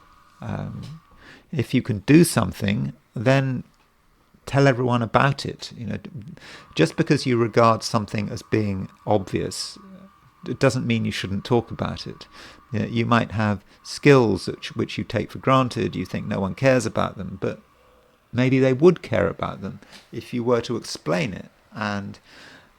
If you can do something, then tell everyone about it. Just because you regard something as being obvious, it doesn't mean you shouldn't talk about it. You might have skills which you take for granted, you think no one cares about them, but maybe they would care about them if you were to explain it. And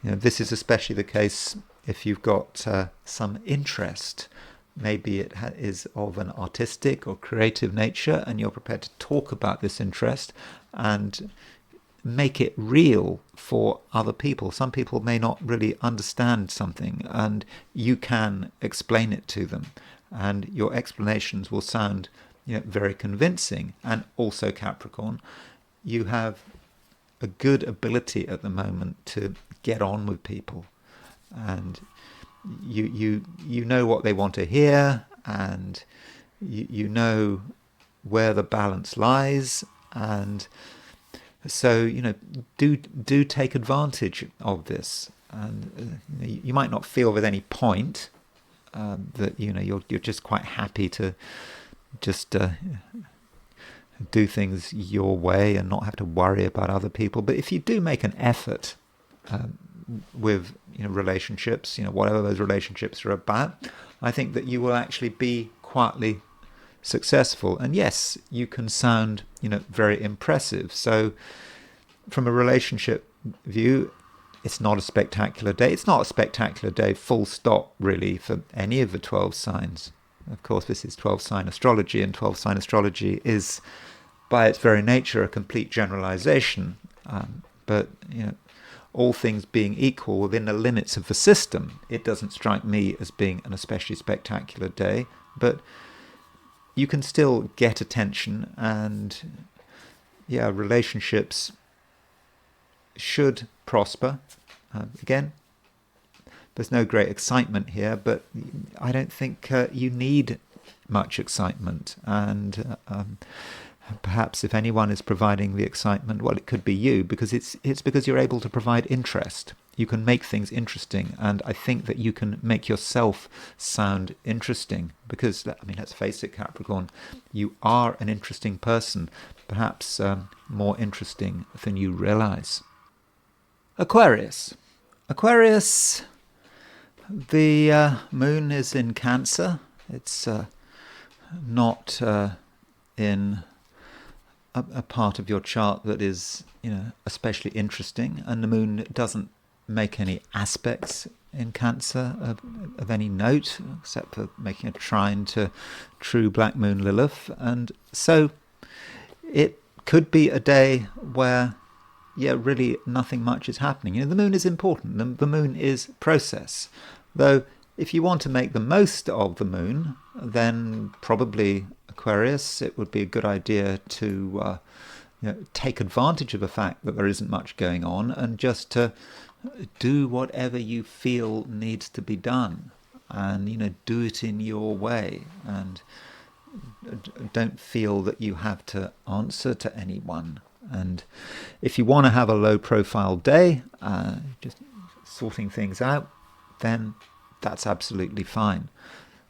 this is especially the case if you've got some interest. Maybe it is of an artistic or creative nature, and you're prepared to talk about this interest and make it real for other people. Some people may not really understand something, and you can explain it to them, and your explanations will sound very convincing. And also, Capricorn, you have a good ability at the moment to get on with people, and you know what they want to hear, and you know where the balance lies, and so do take advantage of this. And you might not feel with any point that you're just quite happy to just do things your way and not have to worry about other people. But if you do make an effort with relationships, whatever those relationships are about, I think that you will actually be quietly successful. And yes, you can sound very impressive. So from a relationship view, it's not a spectacular day. It's not a spectacular day full stop really for any of the 12 signs. Of course, this is 12 sign astrology, and 12 sign astrology is by its very nature a complete generalization. But all things being equal within the limits of the system, it doesn't strike me as being an especially spectacular day. But you can still get attention, and relationships should prosper. Again, there's no great excitement here, but I don't think you need much excitement. And perhaps if anyone is providing the excitement, well, it could be you, because it's because you're able to provide interest. You can make things interesting, and I think that you can make yourself sound interesting, because, let's face it, Capricorn, you are an interesting person, perhaps more interesting than you realize. Aquarius. Aquarius, the moon is in Cancer. It's not in a part of your chart that is, especially interesting, and the moon doesn't make any aspects in Cancer of any note, except for making a trine to True Black Moon Lilith. And so it could be a day where really nothing much is happening. The moon is important. The moon is process. Though if you want to make the most of the moon, then probably Aquarius, it would be a good idea to take advantage of the fact that there isn't much going on, and just to do whatever you feel needs to be done, and do it in your way, and don't feel that you have to answer to anyone. And if you want to have a low profile day, just sorting things out, then that's absolutely fine.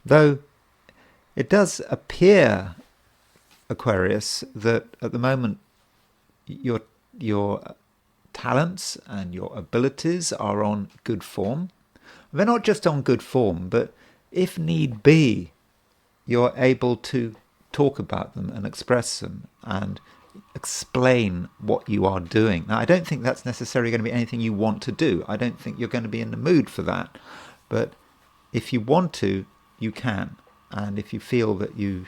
Though it does appear, Aquarius, that at the moment your talents and your abilities are on good form. They're not just on good form, but if need be, you're able to talk about them and express them and explain what you are doing. Now, I don't think that's necessarily going to be anything you want to do. I don't think you're going to be in the mood for that. But if you want to, you can. And if you feel that you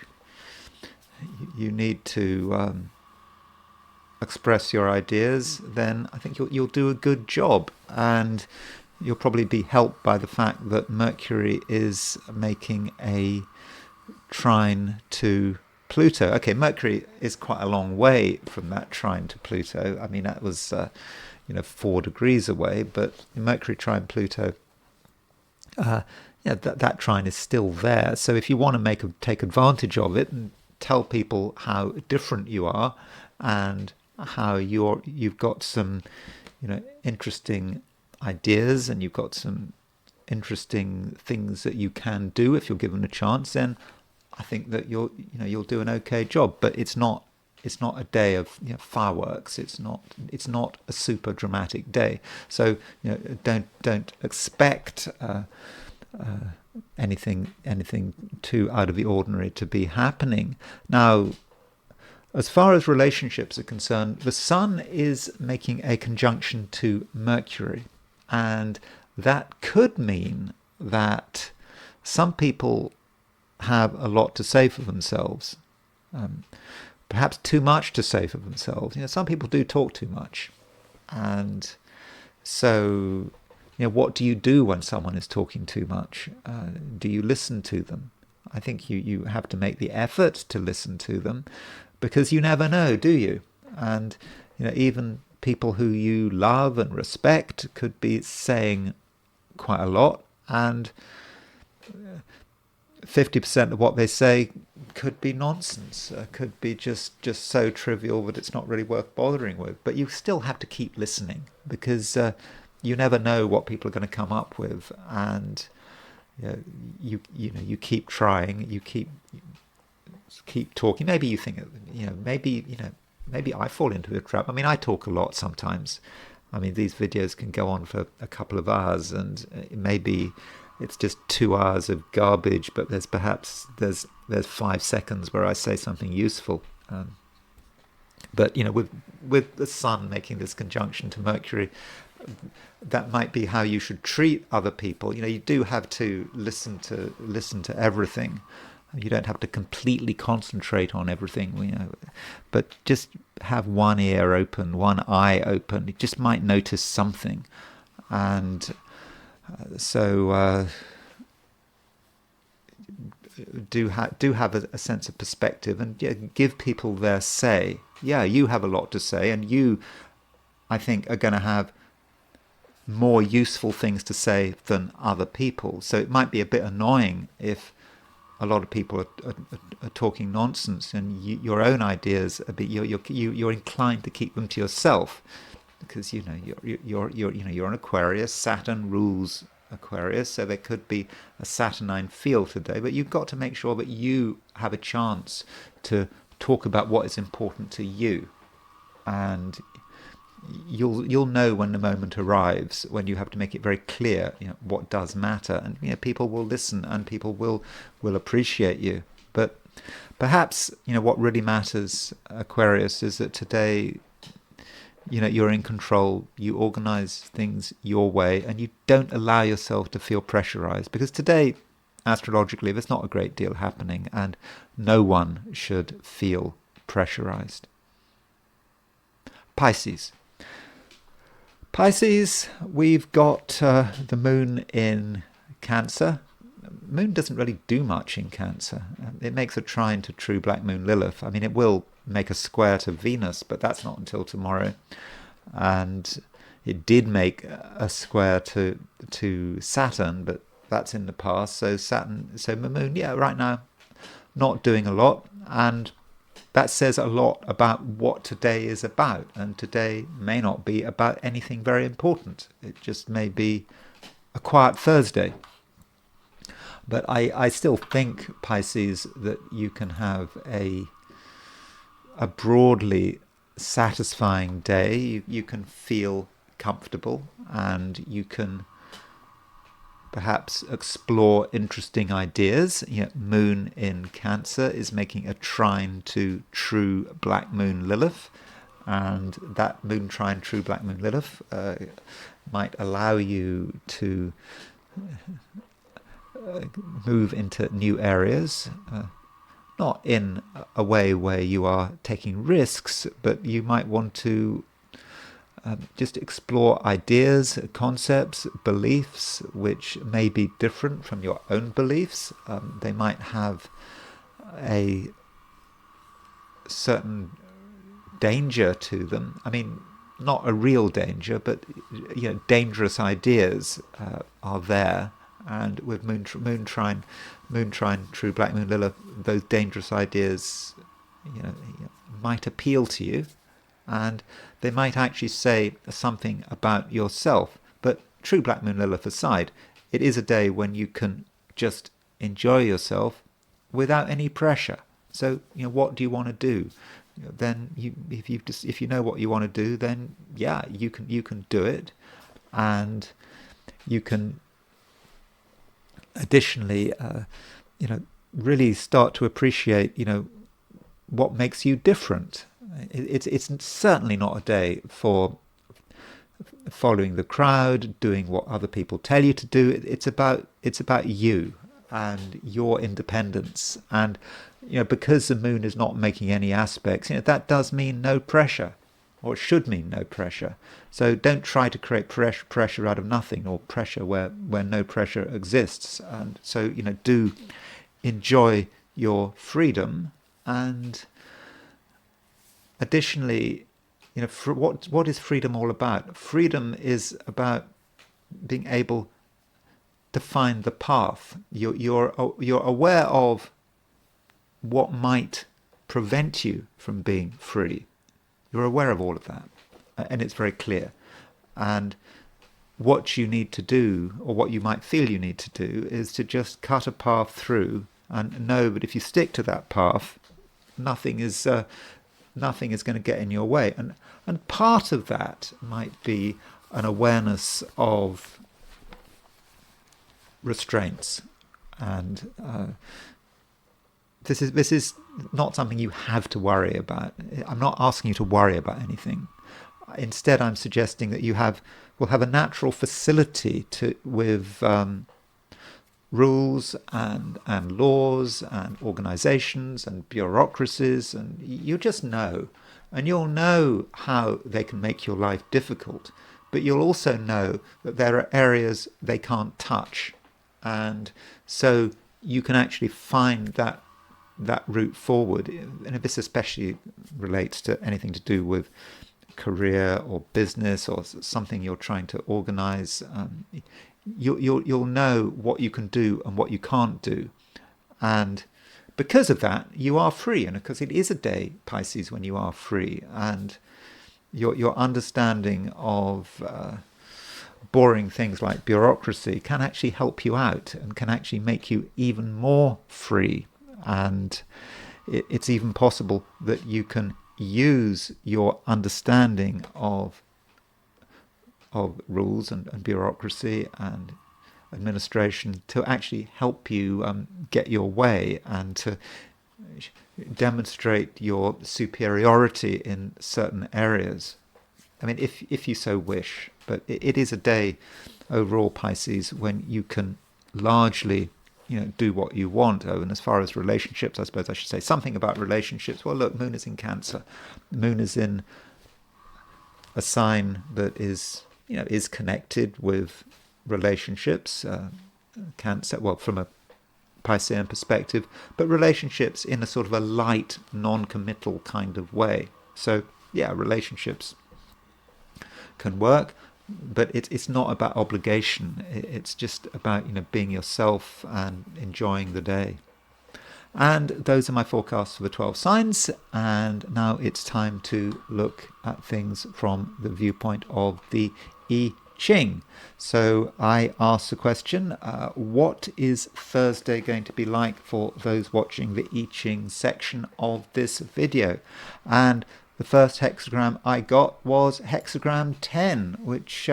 need to express your ideas, then I think you'll do a good job. And you'll probably be helped by the fact that Mercury is making a trine to Pluto. Okay, Mercury is quite a long way from that trine to Pluto. I mean, that was 4 degrees away, but Mercury trine Pluto, that trine is still there. So if you want to take advantage of it and tell people how different you are, and how you've got some interesting ideas, and you've got some interesting things that you can do if you're given a chance, then I think that you'll do an okay job. But it's not a day of fireworks. It's not a super dramatic day. So don't expect anything too out of the ordinary to be happening. Now, as far as relationships are concerned, the Sun is making a conjunction to Mercury, and that could mean that some people have a lot to say for themselves, perhaps too much to say for themselves. Some people do talk too much, and so what do you do when someone is talking too much? Do you listen to them? I think you have to make the effort to listen to them, because you never know, do you? And even people who you love and respect could be saying quite a lot, and 50% of what they say could be nonsense, could be just so trivial that it's not really worth bothering with. But you still have to keep listening, because you never know what people are going to come up with, and you keep trying, you keep talking. Maybe you think maybe I fall into a trap. I mean, I talk a lot sometimes. I mean, these videos can go on for a couple of hours, and maybe it's just 2 hours of garbage, but there's 5 seconds where I say something useful. But with the Sun making this conjunction to Mercury, that might be how you should treat other people. You do have to listen to everything. You don't have to completely concentrate on everything, but just have one ear open, one eye open. You just might notice something, and so do have a sense of perspective, and give people their say. You have a lot to say, and you, I think, are going to have more useful things to say than other people. So it might be a bit annoying if a lot of people are talking nonsense, and your own ideas you're inclined to keep them to yourself, because you're an Aquarius. Saturn rules Aquarius, so there could be a Saturnine feel today. But you've got to make sure that you have a chance to talk about what is important to you, and you'll know when the moment arrives, when you have to make it very clear what does matter, and people will listen, and people will appreciate you. But perhaps what really matters, Aquarius, is that today you're in control. You organize things your way, and you don't allow yourself to feel pressurized, because today, astrologically, there's not a great deal happening, and no one should feel pressurized. Pisces, we've got the moon in Cancer. Moon doesn't really do much in Cancer. It makes a trine to True Black Moon Lilith. I mean, it will make a square to Venus, but that's not until tomorrow. And it did make a square to Saturn, but that's in the past. So the Moon, yeah, right now, not doing a lot, and that says a lot about what today is about. And today may not be about anything very important. It just may be a quiet Thursday. But I still think, Pisces, that you can have a broadly satisfying day. You can feel comfortable, and you can perhaps explore interesting ideas. Moon in Cancer is making a trine to True Black Moon Lilith, and that moon trine True Black Moon Lilith might allow you to move into new areas, not in a way where you are taking risks, but you might want to just explore ideas, concepts, beliefs which may be different from your own beliefs. They might have a certain danger to them. I mean, not a real danger, but dangerous ideas are there. And with moon trine, True Black Moon Lilith, those dangerous ideas, might appeal to you, and they might actually say something about yourself. But True Black Moon Lilith aside, it is a day when you can just enjoy yourself without any pressure. So, what do you want to do? Then if you know what you want to do, then yeah, you can do it, and you can additionally, really start to appreciate, what makes you different. It's certainly not a day for following the crowd, doing what other people tell you to do. It's about you and your independence. And because the moon is not making any aspects, that does mean no pressure, or it should mean no pressure. So don't try to create pressure out of nothing, or pressure where no pressure exists. And so, do enjoy your freedom. And additionally, what is freedom all about? Freedom is about being able to find the path. You're aware of what might prevent you from being free. You're aware of all of that, and it's very clear. And what you need to do, or what you might feel you need to do, is to just cut a path through and know that if you stick to that path, nothing is going to get in your way. And part of that might be an awareness of restraints. And this is not something you have to worry about. I'm not asking you to worry about anything. Instead, I'm suggesting that you will have a natural facility with rules and laws and organizations and bureaucracies, and you just know. And you'll know how they can make your life difficult, but you'll also know that there are areas they can't touch. And so you can actually find that route forward. And this especially relates to anything to do with career or business or something you're trying to organize. You'll know what you can do and what you can't do. And because of that, you are free. And because it is a day, Pisces, when you are free. And your understanding of boring things like bureaucracy can actually help you out and can actually make you even more free. And it's even possible that you can use your understanding of rules and bureaucracy and administration to actually help you get your way and to demonstrate your superiority in certain areas. I mean, if you so wish. But it is a day overall, Pisces, when you can largely do what you want. And as far as relationships, I suppose I should say something about relationships. Well, look, Moon is in Cancer. Moon is in a sign that is connected with relationships. Cancer, well, from a Piscean perspective, but relationships in a sort of a light, non-committal kind of way. So yeah, relationships can work, but it's not about obligation. It's just about, being yourself and enjoying the day. And those are my forecasts for the 12 signs. And now it's time to look at things from the viewpoint of the I Ching. So I asked the question, what is Thursday going to be like for those watching the I Ching section of this video? And the first hexagram I got was hexagram 10, which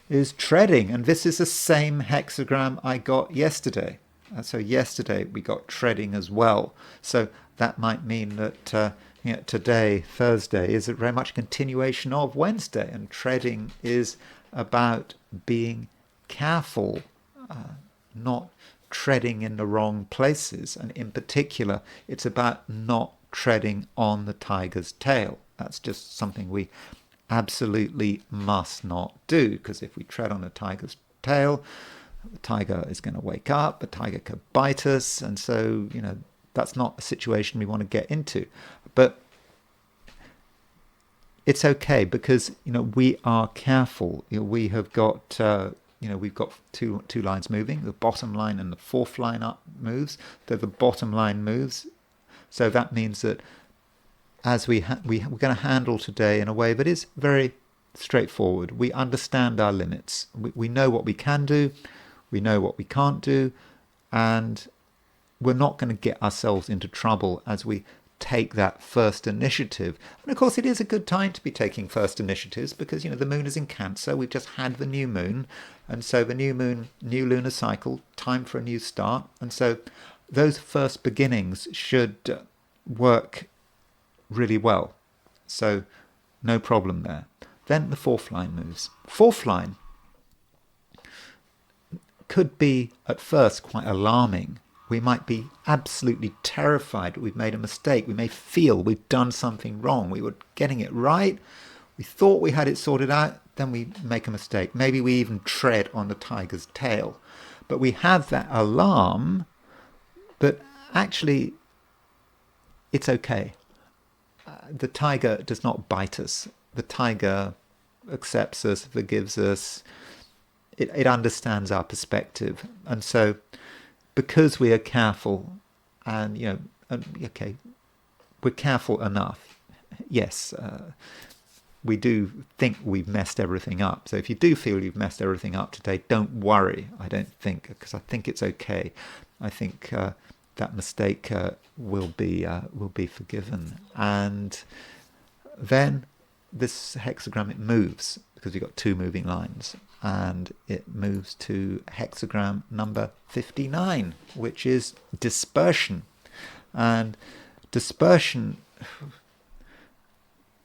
is treading. And this is the same hexagram I got yesterday. So yesterday we got treading as well. So that might mean that today, Thursday, is very much a continuation of Wednesday. And treading is about being careful, not treading in the wrong places. And in particular, it's about not treading on the tiger's tail. That's just something we absolutely must not do, because if we tread on a tiger's tail, the tiger is going to wake up, the tiger could bite us, and so, that's not a situation we want to get into. But it's okay, because, we are careful. We have got, we've got two lines moving, the bottom line and the fourth line up moves. The bottom line moves. So that means that as we're going to handle today in a way that is very straightforward. We understand our limits. We know what we can do. We know what we can't do, and we're not going to get ourselves into trouble as we take that first initiative. And of course, it is a good time to be taking first initiatives because, the moon is in Cancer. We've just had the new moon, and so the new moon, new lunar cycle, time for a new start. And so those first beginnings should work really well. So no problem there. Then the fourth line moves. Fourth line could be at first quite alarming. We might be absolutely terrified that we've made a mistake. We may feel we've done something wrong. We were getting it right. We thought we had it sorted out. Then we make a mistake. Maybe we even tread on the tiger's tail. But we have that alarm, but actually it's okay. The tiger does not bite us. The tiger accepts us, forgives us. It understands our perspective. And so because we are careful and, we're careful enough. Yes, we do think we've messed everything up. So if you do feel you've messed everything up today, don't worry. I don't think, because I think it's okay. I think that mistake will be forgiven. And then this hexagram, it moves because we've got two moving lines, and it moves to hexagram number 59, which is dispersion. And dispersion,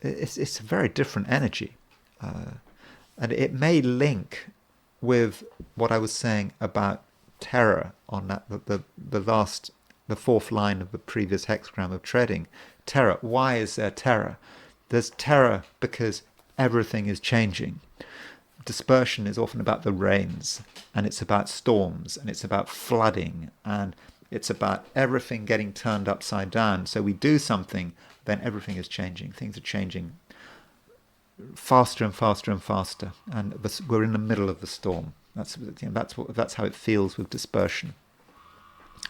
it's a very different energy, and it may link with what I was saying about terror on that the fourth line of the previous hexagram of treading. Terror. Why is there terror? There's terror because everything is changing. Dispersion is often about the rains, and it's about storms, and it's about flooding, and it's about everything getting turned upside down. So we do something, then everything is changing. Things are changing faster and faster and faster, and we're in the middle of the storm. That's how it feels with dispersion.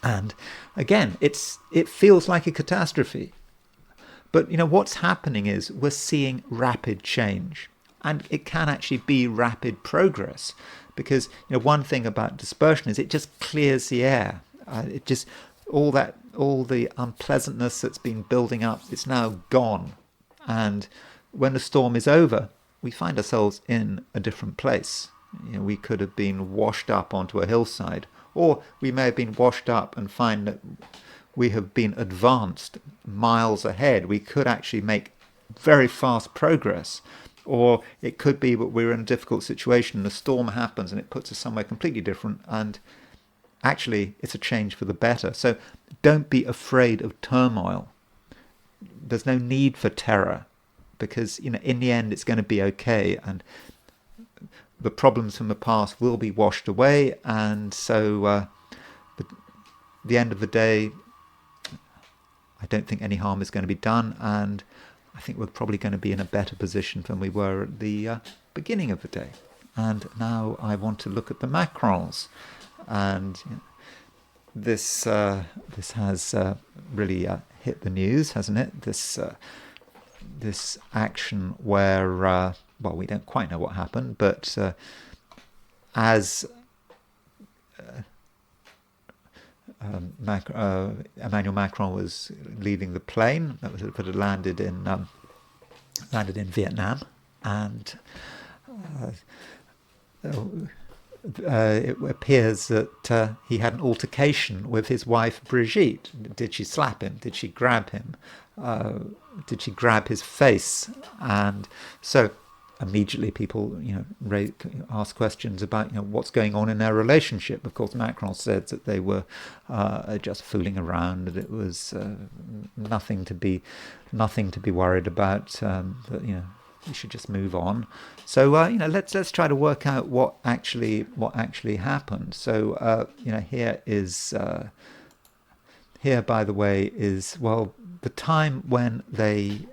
And again, it feels like a catastrophe. But what's happening is we're seeing rapid change, and it can actually be rapid progress, because one thing about dispersion is it just clears the air. It just all the unpleasantness that's been building up, it's now gone. And when the storm is over, we find ourselves in a different place. We could have been washed up onto a hillside, or we may have been washed up and find that we have been advanced miles ahead. We could actually make very fast progress. Or it could be that we're in a difficult situation and a storm happens and it puts us somewhere completely different, and actually it's a change for the better. So don't be afraid of turmoil. There's no need for terror, because in the end it's going to be okay, and the problems from the past will be washed away, and so the end of the day, I don't think any harm is going to be done, and I think we're probably going to be in a better position than we were at the beginning of the day. And now I want to look at the Macrons, and this has really hit the news, hasn't it? This action where well, we don't quite know what happened, but as Emmanuel Macron was leaving the plane that had landed in Vietnam, and it appears that he had an altercation with his wife Brigitte. Did she slap him? Did she grab him? Did she grab his face? And so immediately people, ask questions about, what's going on in their relationship. Of course, Macron said that they were just fooling around, that it was nothing to be worried about. That we should just move on. So let's try to work out what actually happened. So here, by the way, is the time when they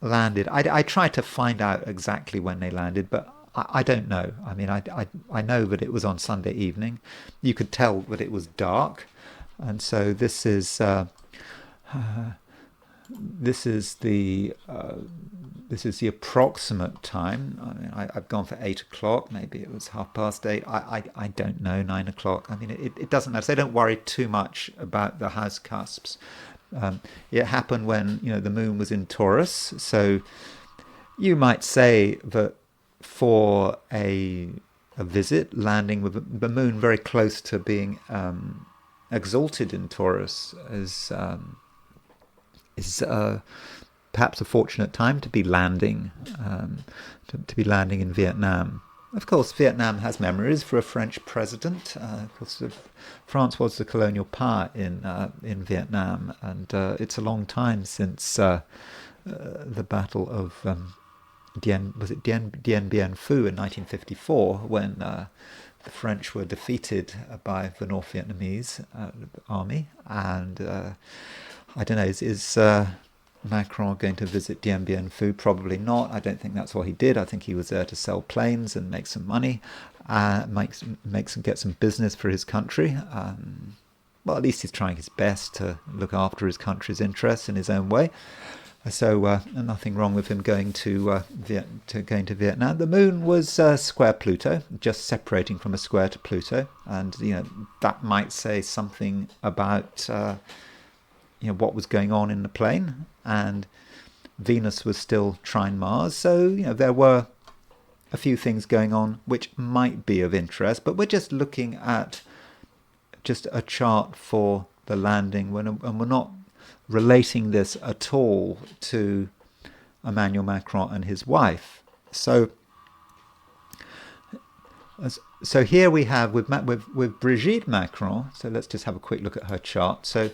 landed. I tried to find out exactly when they landed, but I don't know. I mean, I know that it was on Sunday evening. You could tell that it was dark, and so this is the approximate time. I mean, I've gone for 8 o'clock. Maybe it was 8:30. I don't know. 9 o'clock. I mean, it doesn't matter. So don't worry too much about the house cusps. It happened when the moon was in Taurus. So you might say that for a visit, landing with the moon very close to being exalted in Taurus is perhaps a fortunate time to be landing in Vietnam. Of course, Vietnam has memories for a French president. Of course, France was the colonial power in Vietnam, and it's a long time since the Battle of Dien Bien Phu in 1954, when the French were defeated by the North Vietnamese army. And I don't know, is Macron going to visit Dien Bien Phu? Probably not. I don't think that's what he did. I think he was there to sell planes and make some money, get some business for his country. Well, at least he's trying his best to look after his country's interests in his own way. So nothing wrong with him going to Vietnam. The moon was square Pluto, just separating from a square to Pluto, and that might say something about what was going on in the plane. And Venus was still trine Mars, so there were a few things going on which might be of interest. But we're just looking at just a chart for the landing, and we're not relating this at all to Emmanuel Macron and his wife. So here we have with Brigitte Macron. So let's just have a quick look at her chart. So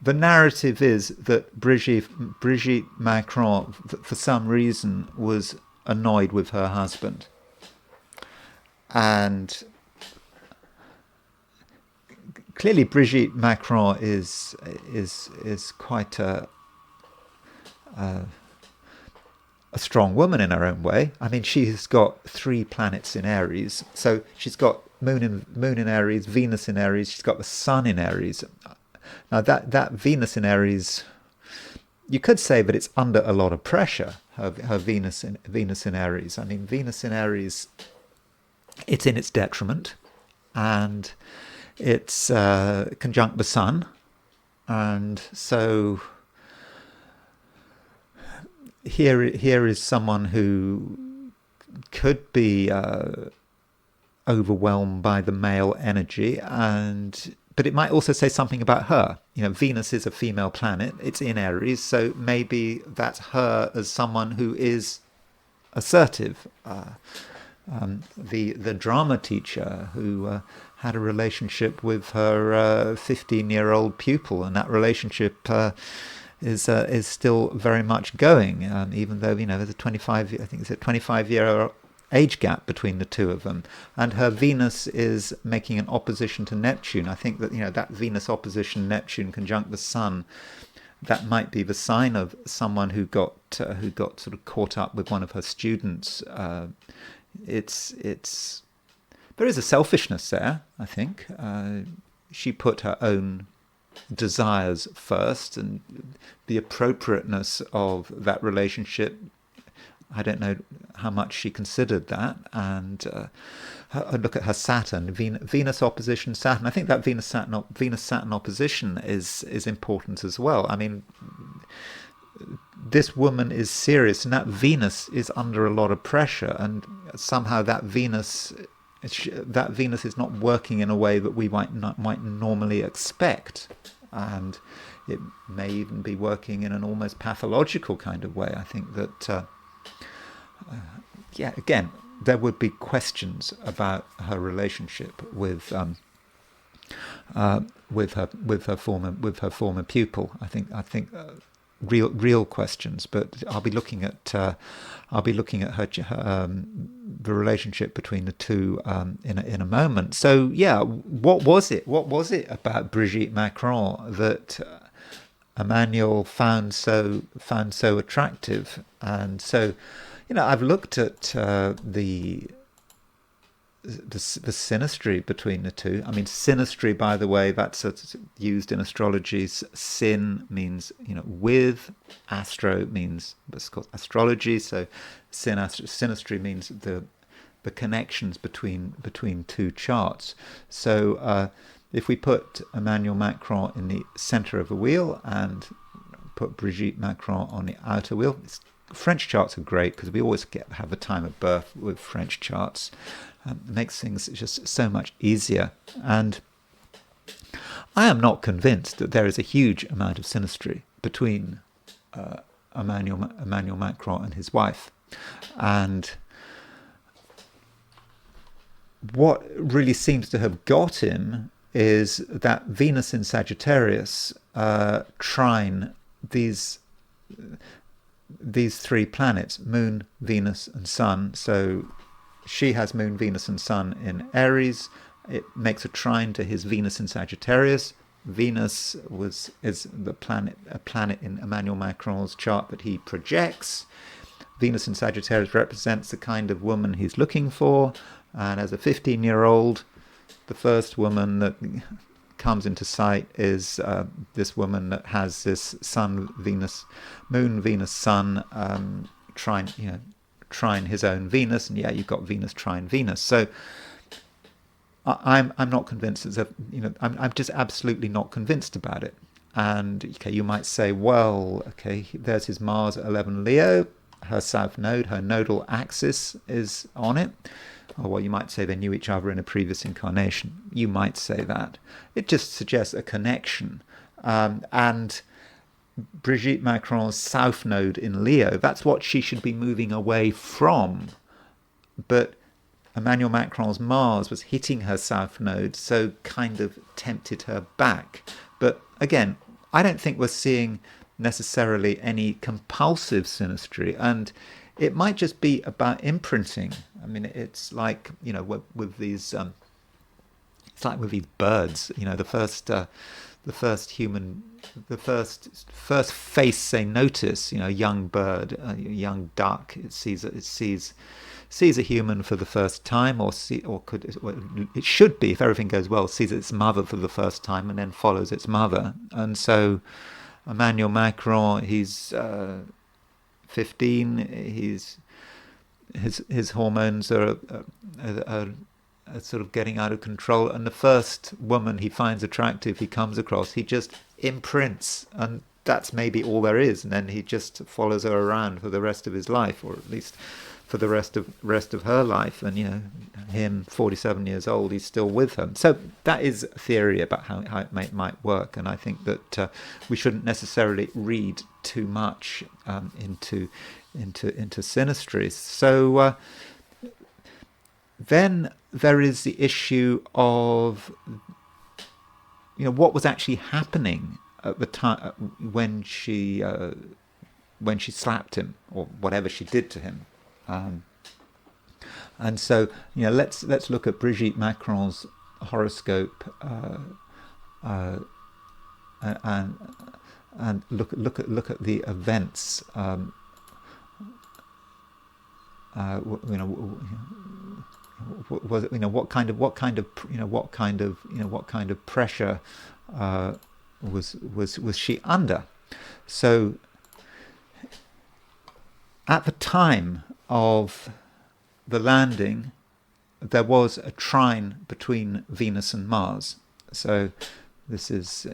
the narrative is that Brigitte Macron, for some reason, was annoyed with her husband, and clearly Brigitte Macron is quite a strong woman in her own way. I mean, she's got 3 planets in Aries, so she's got moon in Aries, Venus in Aries. She's got the Sun in Aries. Now that Venus in Aries, you could say that it's under a lot of pressure. Her Venus in Aries. I mean, Venus in Aries, it's in its detriment, and it's conjunct the Sun, and so here is someone who could be overwhelmed by the male energy, but it might also say something about her. Venus is a female planet. It's in Aries, so maybe that's her as someone who is assertive. The drama teacher who had a relationship with her 15-year-old pupil, and that relationship is still very much going, even though there's a 25 year age gap between the two of them, and her Venus is making an opposition to Neptune. I think that that Venus opposition Neptune conjunct the Sun, that might be the sign of someone who got sort of caught up with one of her students. It's there is a selfishness there, I think. She put her own desires first, and the appropriateness of that relationship, I don't know how much she considered that. And look at her Saturn, Venus opposition Saturn. I think that Venus Saturn opposition is important as well. I mean, this woman is serious, and that Venus is under a lot of pressure, and somehow that Venus is not working in a way that we might normally expect, and it may even be working in an almost pathological kind of way. I think that again, there would be questions about her relationship with her former pupil. I think real questions. But I'll be looking at her the relationship between the two in a moment. So what was it about Brigitte Macron that Emmanuel found so attractive? And so, I've looked at the synastry between the two. I mean, synastry, by the way, that's used in astrology. Syn means with, astro means, it's called astrology. So synastry means the connections between two charts. So if we put Emmanuel Macron in the center of a wheel and put Brigitte Macron on the outer wheel, French charts are great because we always have a time of birth with French charts. Makes things just so much easier. And I am not convinced that there is a huge amount of synastry between Emmanuel Macron and his wife. And what really seems to have got him is that Venus in Sagittarius trine these three planets, Moon, Venus, and Sun. So she has Moon, Venus, and Sun in Aries. It makes a trine to his Venus in Sagittarius. Venus is a planet in Emmanuel Macron's chart that he projects. Venus in Sagittarius represents the kind of woman he's looking for. And as a 15-year-old, the first woman that comes into sight is this woman that has this Sun, Venus, Moon, Venus, Sun trine his own Venus, and you've got Venus trine Venus. So I'm not convinced. I'm just absolutely not convinced about it. And you might say, well, there's his Mars at 11 Leo, her south node, her nodal axis is on it. Or well, you might say they knew each other in a previous incarnation. You might say that. It just suggests a connection. And Brigitte Macron's south node in Leo, that's what she should be moving away from. But Emmanuel Macron's Mars was hitting her south node, so kind of tempted her back. But again, I don't think we're seeing necessarily any compulsive synastry, and it might just be about imprinting. I mean, it's like, with these, it's like with these birds, the first face they notice, a young bird, a young duck, it sees a human for the first time, it should be, if everything goes well, sees its mother for the first time and then follows its mother. And so Emmanuel Macron, he's 15, his hormones are sort of getting out of control, and the first woman he finds attractive, he comes across, he just imprints, and that's maybe all there is, and then he just follows her around for the rest of his life, or at least for the rest of her life. And him, 47 years old, he's still with her. So that is a theory about how it might work, and I think that we shouldn't necessarily read too much into synastries. So then there is the issue of what was actually happening at the time when she slapped him, or whatever she did to him. And so, let's look at Brigitte Macron's horoscope, and look at the events. What kind of pressure was she under? So at the time of the landing, there was a trine between Venus and Mars. So this is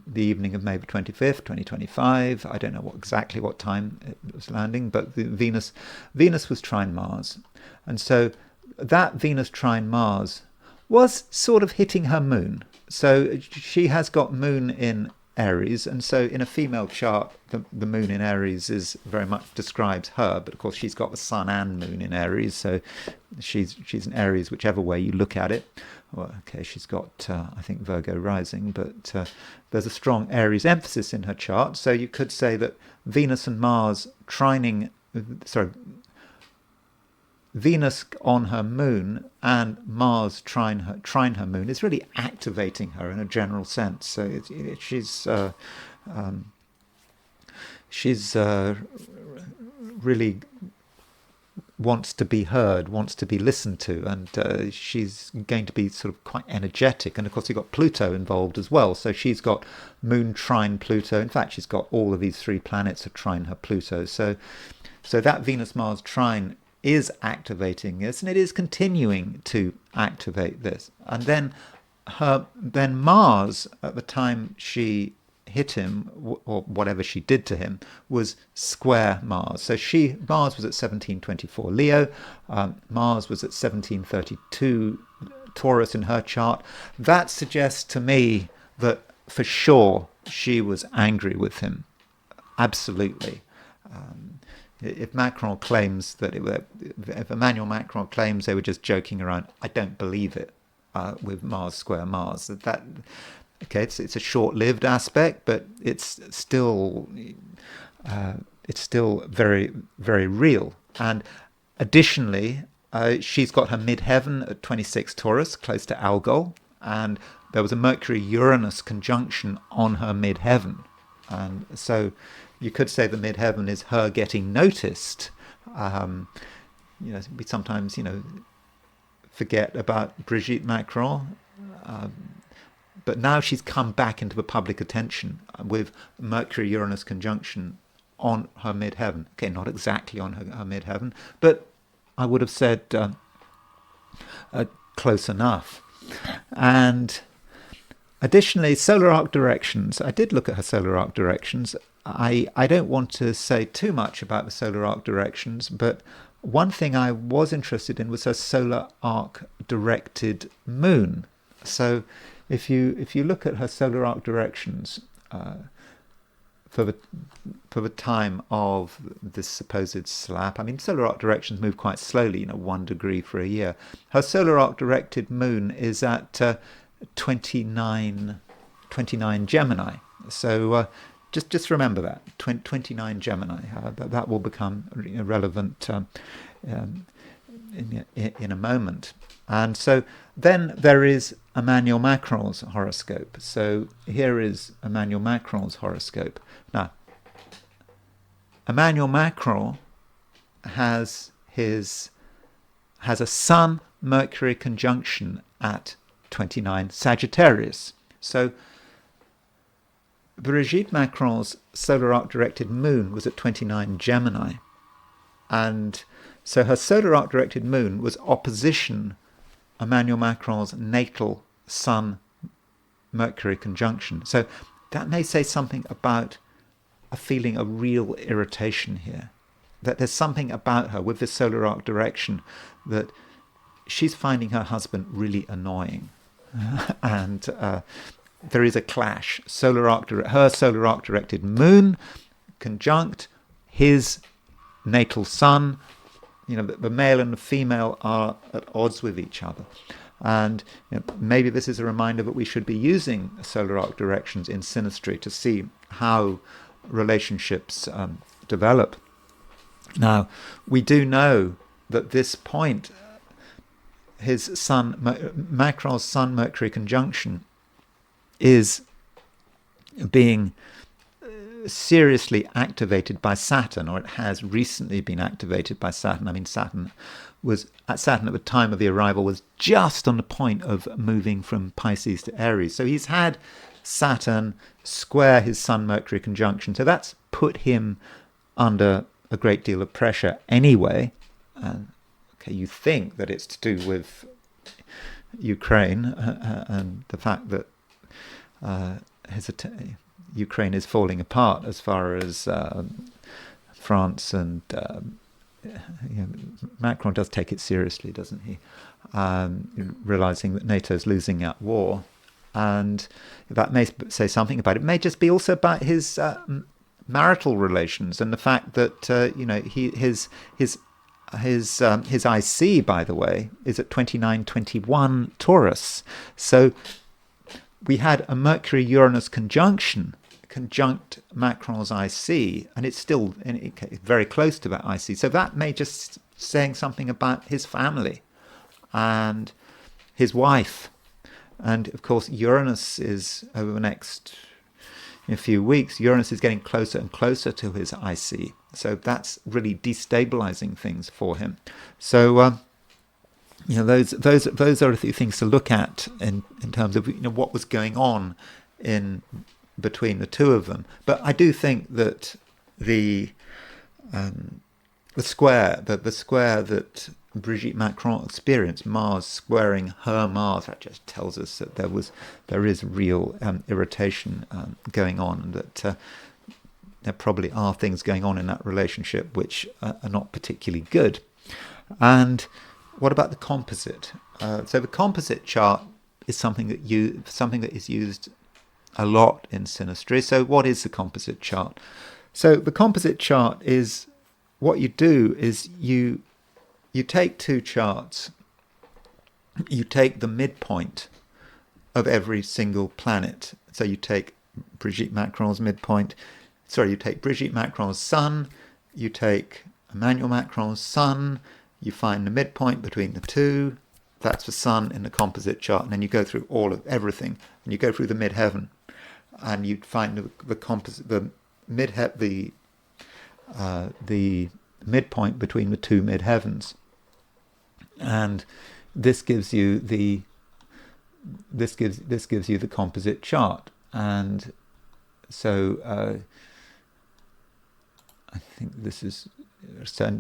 the evening of May the 25th, 2025. I don't know exactly what time it was landing, but Venus was trine Mars. And so that Venus trine Mars was sort of hitting her moon. So she has got moon in Aries, and so in a female chart, the moon in Aries is very much describes her, but of course she's got the sun and moon in Aries, so she's an Aries whichever way you look at it. Well, okay, she's got I think Virgo rising, but there's a strong Aries emphasis in her chart, so you could say that Venus and Mars Venus on her moon and Mars trine her moon is really activating her in a general sense. So she's really wants to be heard, wants to be listened to, and she's going to be sort of quite energetic. And of course, you've got Pluto involved as well. So she's got moon trine Pluto. In fact, she's got all of these three planets of trine her Pluto. So that Venus-Mars trine is activating this, and it is continuing to activate this. And then Mars, at the time she hit him, or whatever she did to him, was square Mars. So Mars was at 1724 Leo, Mars was at 1732 Taurus in her chart. That suggests to me that for sure she was angry with him, absolutely. If Macron claims that if Emmanuel Macron claims they were just joking around, I don't believe it. With Mars square Mars, okay, it's a short-lived aspect, but it's still very, very real. And additionally, she's got her midheaven at 26 Taurus, close to Algol, and there was a Mercury-Uranus conjunction on her midheaven, and so you could say the midheaven is her getting noticed. We sometimes, forget about Brigitte Macron, but now she's come back into the public attention with Mercury-Uranus conjunction on her midheaven. Okay, not exactly on her midheaven, but I would have said close enough. And additionally, solar arc directions. I did look at her solar arc directions. I don't want to say too much about the solar arc directions, but one thing I was interested in was her solar arc directed moon. So if you look at her solar arc directions for the time of this supposed slap, I mean, solar arc directions move quite slowly, 1 degree for a year. Her solar arc directed moon is at 29 Gemini. So just remember that 29 Gemini. That will become relevant in a moment. And so then there is Emmanuel Macron's horoscope. So here is Emmanuel Macron's horoscope. Now, Emmanuel Macron has a Sun Mercury conjunction at 29 Sagittarius. So Brigitte Macron's solar arc directed moon was at 29 Gemini, and so her solar arc directed moon was opposition Emmanuel Macron's natal Sun Mercury conjunction. So that may say something about a feeling of real irritation here, that there's something about her with this solar arc direction that she's finding her husband really annoying. And there is a clash. Her solar arc directed moon conjunct his natal sun. The male and the female are at odds with each other. And maybe this is a reminder that we should be using solar arc directions in synastry to see how relationships develop. Now, we do know that this point, his Macron's Sun-Mercury conjunction, is being seriously activated by Saturn, or it has recently been activated by Saturn. I mean, Saturn at the time of the arrival was just on the point of moving from Pisces to Aries. So he's had Saturn square his Sun-Mercury conjunction. So that's put him under a great deal of pressure anyway. Okay, you think that it's to do with Ukraine and the fact that Ukraine is falling apart as far as France and Macron does take it seriously, doesn't he? Realizing that NATO's losing that war, and that may say something about it. It may just be also about his marital relations and the fact that his IC, by the way, is at 29-21 Taurus. So we had a Mercury-Uranus conjunct Macron's IC, and it's still very close to that IC. So that may just saying something about his family and his wife. And of course, Uranus is, over the next few weeks, Uranus is getting closer and closer to his IC. So that's really destabilizing things for him. So those are a few things to look at in terms of what was going on in between the two of them. But I do think that the square that Brigitte Macron experienced, Mars squaring her Mars, that just tells us that there is real irritation going on, and that there probably are things going on in that relationship which are not particularly good. And what about the composite? So the composite chart is something that is used a lot in synastry. So what is the composite chart? So the composite chart is, what you do is you take two charts, you take the midpoint of every single planet. So you take Brigitte Macron's you take Brigitte Macron's Sun, you take Emmanuel Macron's Sun, you find the midpoint between the two, that's the Sun in the composite chart, and then you go through all of everything, and you go through the midheaven, and you find the midpoint between the two midheavens, and this gives you the composite chart. And so I think this is so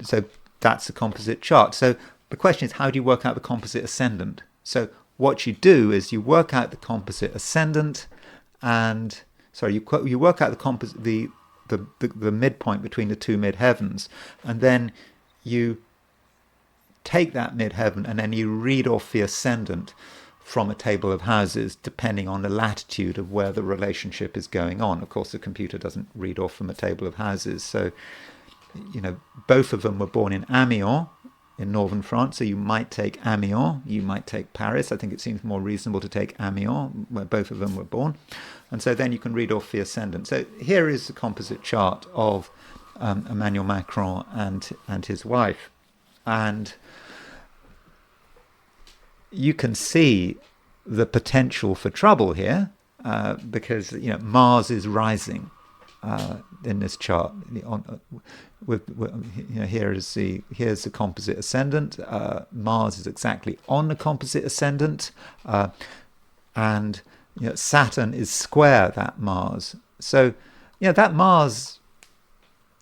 that's the composite chart. So the question is, how do you work out the composite ascendant? So what you do is you work out the composite ascendant, and you work out the midpoint between the two midheavens, and then you take that midheaven and then you read off the ascendant from a table of houses depending on the latitude of where the relationship is going on. Of course, the computer doesn't read off from a table of houses. So, both of them were born in Amiens in northern France, so you might take Amiens, you might take Paris. I think it seems more reasonable to take Amiens, where both of them were born. And so then you can read off the ascendant. So here is the composite chart of Emmanuel Macron and his wife. And you can see the potential for trouble here, because Mars is rising in this chart. Here's the composite ascendant. Mars is exactly on the composite ascendant, and Saturn is square that Mars. So that Mars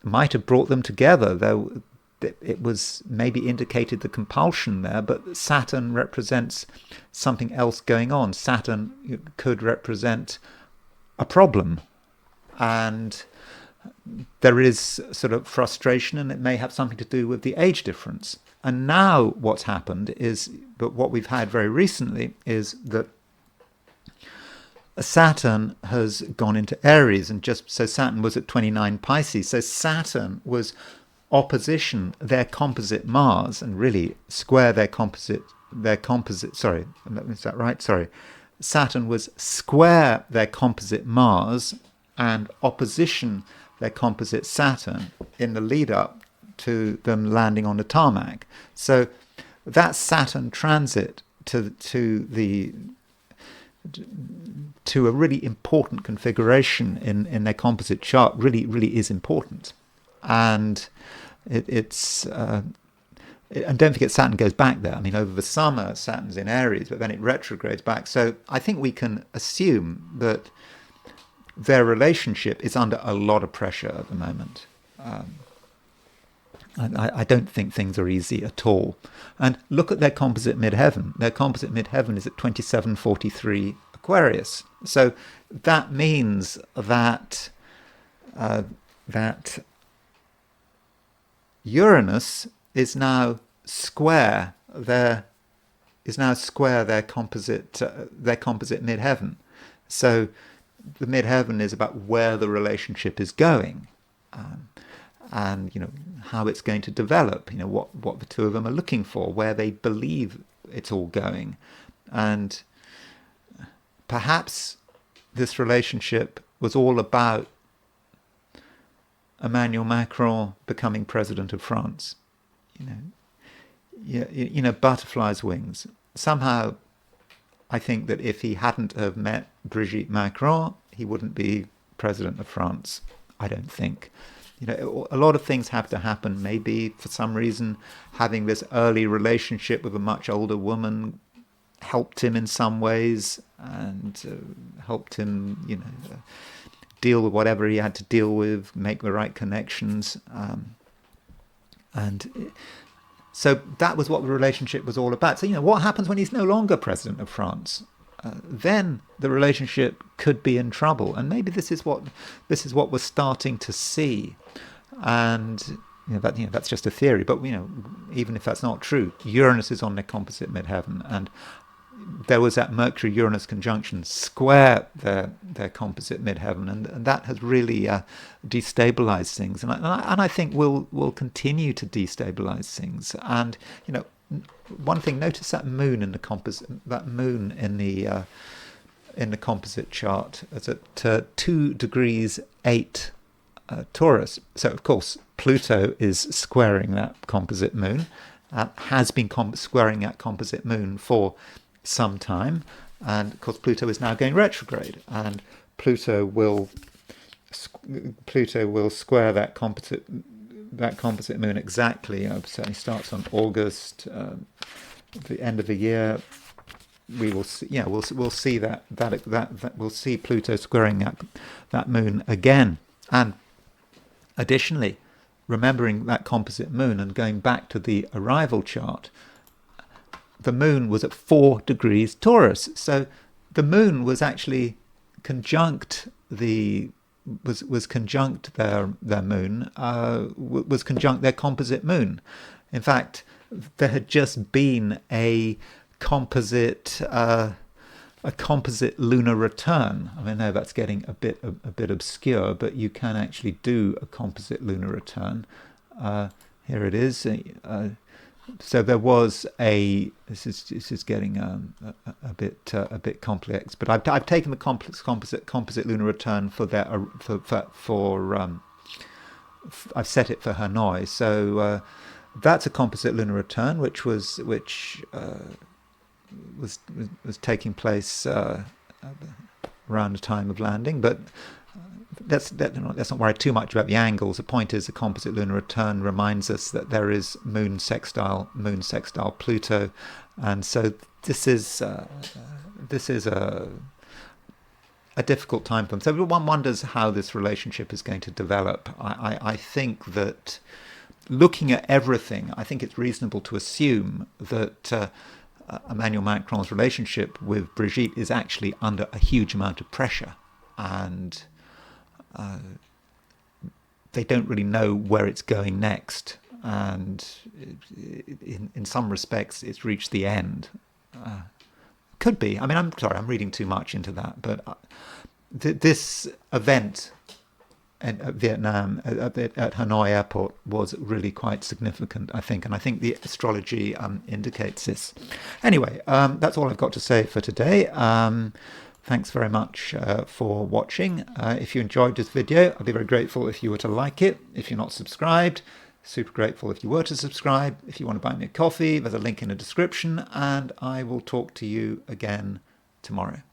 might have brought them together, though it was maybe indicated the compulsion there, but Saturn represents something else going on. Saturn could represent a problem, and there is sort of frustration, and it may have something to do with the age difference. And now what's happened is, but what we've had very recently is that Saturn has gone into Aries, and so Saturn was at 29 Pisces. So Saturn was opposition their composite Mars, and really square their composite. Sorry, is that right? Sorry, Saturn was square their composite Mars and opposition their composite Saturn in the lead up to them landing on the tarmac. So that Saturn transit to a really important configuration in their composite chart really is important. And and don't forget, Saturn goes back there. I mean, over the summer, Saturn's in Aries, but then it retrogrades back. So I think we can assume that their relationship is under a lot of pressure at the moment. I don't think things are easy at all. And look at their composite midheaven. Their composite midheaven is at 2743 Aquarius. So that means that that Uranus is now square their composite midheaven. So the midheaven is about where the relationship is going, and how it's going to develop. What the two of them are looking for, where they believe it's all going, and perhaps this relationship was all about Emmanuel Macron becoming president of France. Butterfly's wings. Somehow, I think that if he hadn't have met Brigitte Macron, he wouldn't be president of France. I don't think. A lot of things have to happen. Maybe for some reason, having this early relationship with a much older woman helped him in some ways, and helped him, deal with whatever he had to deal with, make the right connections, and so that was what the relationship was all about. So what happens when he's no longer president of France? Then the relationship could be in trouble, and maybe this is what we're starting to see. And that's just a theory, but even if that's not true, Uranus is on their composite midheaven, and there was that Mercury-Uranus conjunction square their composite midheaven, and that has really destabilized things, and I think will continue to destabilize things. And one thing, notice that moon in the composite, in the composite chart is at 2 degrees 8 Taurus. So of course Pluto is squaring that composite moon, has been squaring that composite moon for some time, and of course Pluto is now going retrograde, and Pluto will square that composite moon exactly. Certainly starts on August, the end of the year. We will see. We'll see that we'll see Pluto squaring that moon again. And additionally, remembering that composite moon and going back to the arrival chart, the moon was at 4 degrees Taurus. So the moon was actually conjunct was conjunct their moon, was conjunct their composite moon. In fact, there had just been a composite lunar return. I know that's getting a bit obscure, but you can actually do a composite lunar return. Here it is. So there was this is getting a bit complex, but I've taken the composite lunar return for I've set it for Hanoi. So that's a composite lunar return, which was taking place around the time of landing, but let's not worry too much about the angles. The point is, the composite lunar return reminds us that there is moon sextile Pluto, and so this is a difficult time for them. So one wonders how this relationship is going to develop. I think that, looking at everything, I think it's reasonable to assume that Emmanuel Macron's relationship with Brigitte is actually under a huge amount of pressure, and they don't really know where it's going next, and in some respects it's reached the end. Could be. I mean, I'm sorry, I'm reading too much into that, but this event at Vietnam, at Hanoi airport, was really quite significant, I think, and I think the astrology indicates this. Anyway, that's all I've got to say for today. Thanks very much for watching. If you enjoyed this video, I'd be very grateful if you were to like it. If you're not subscribed, Super grateful if you were to subscribe. If you want to buy me a coffee, there's a link in the description, and I will talk to you again tomorrow.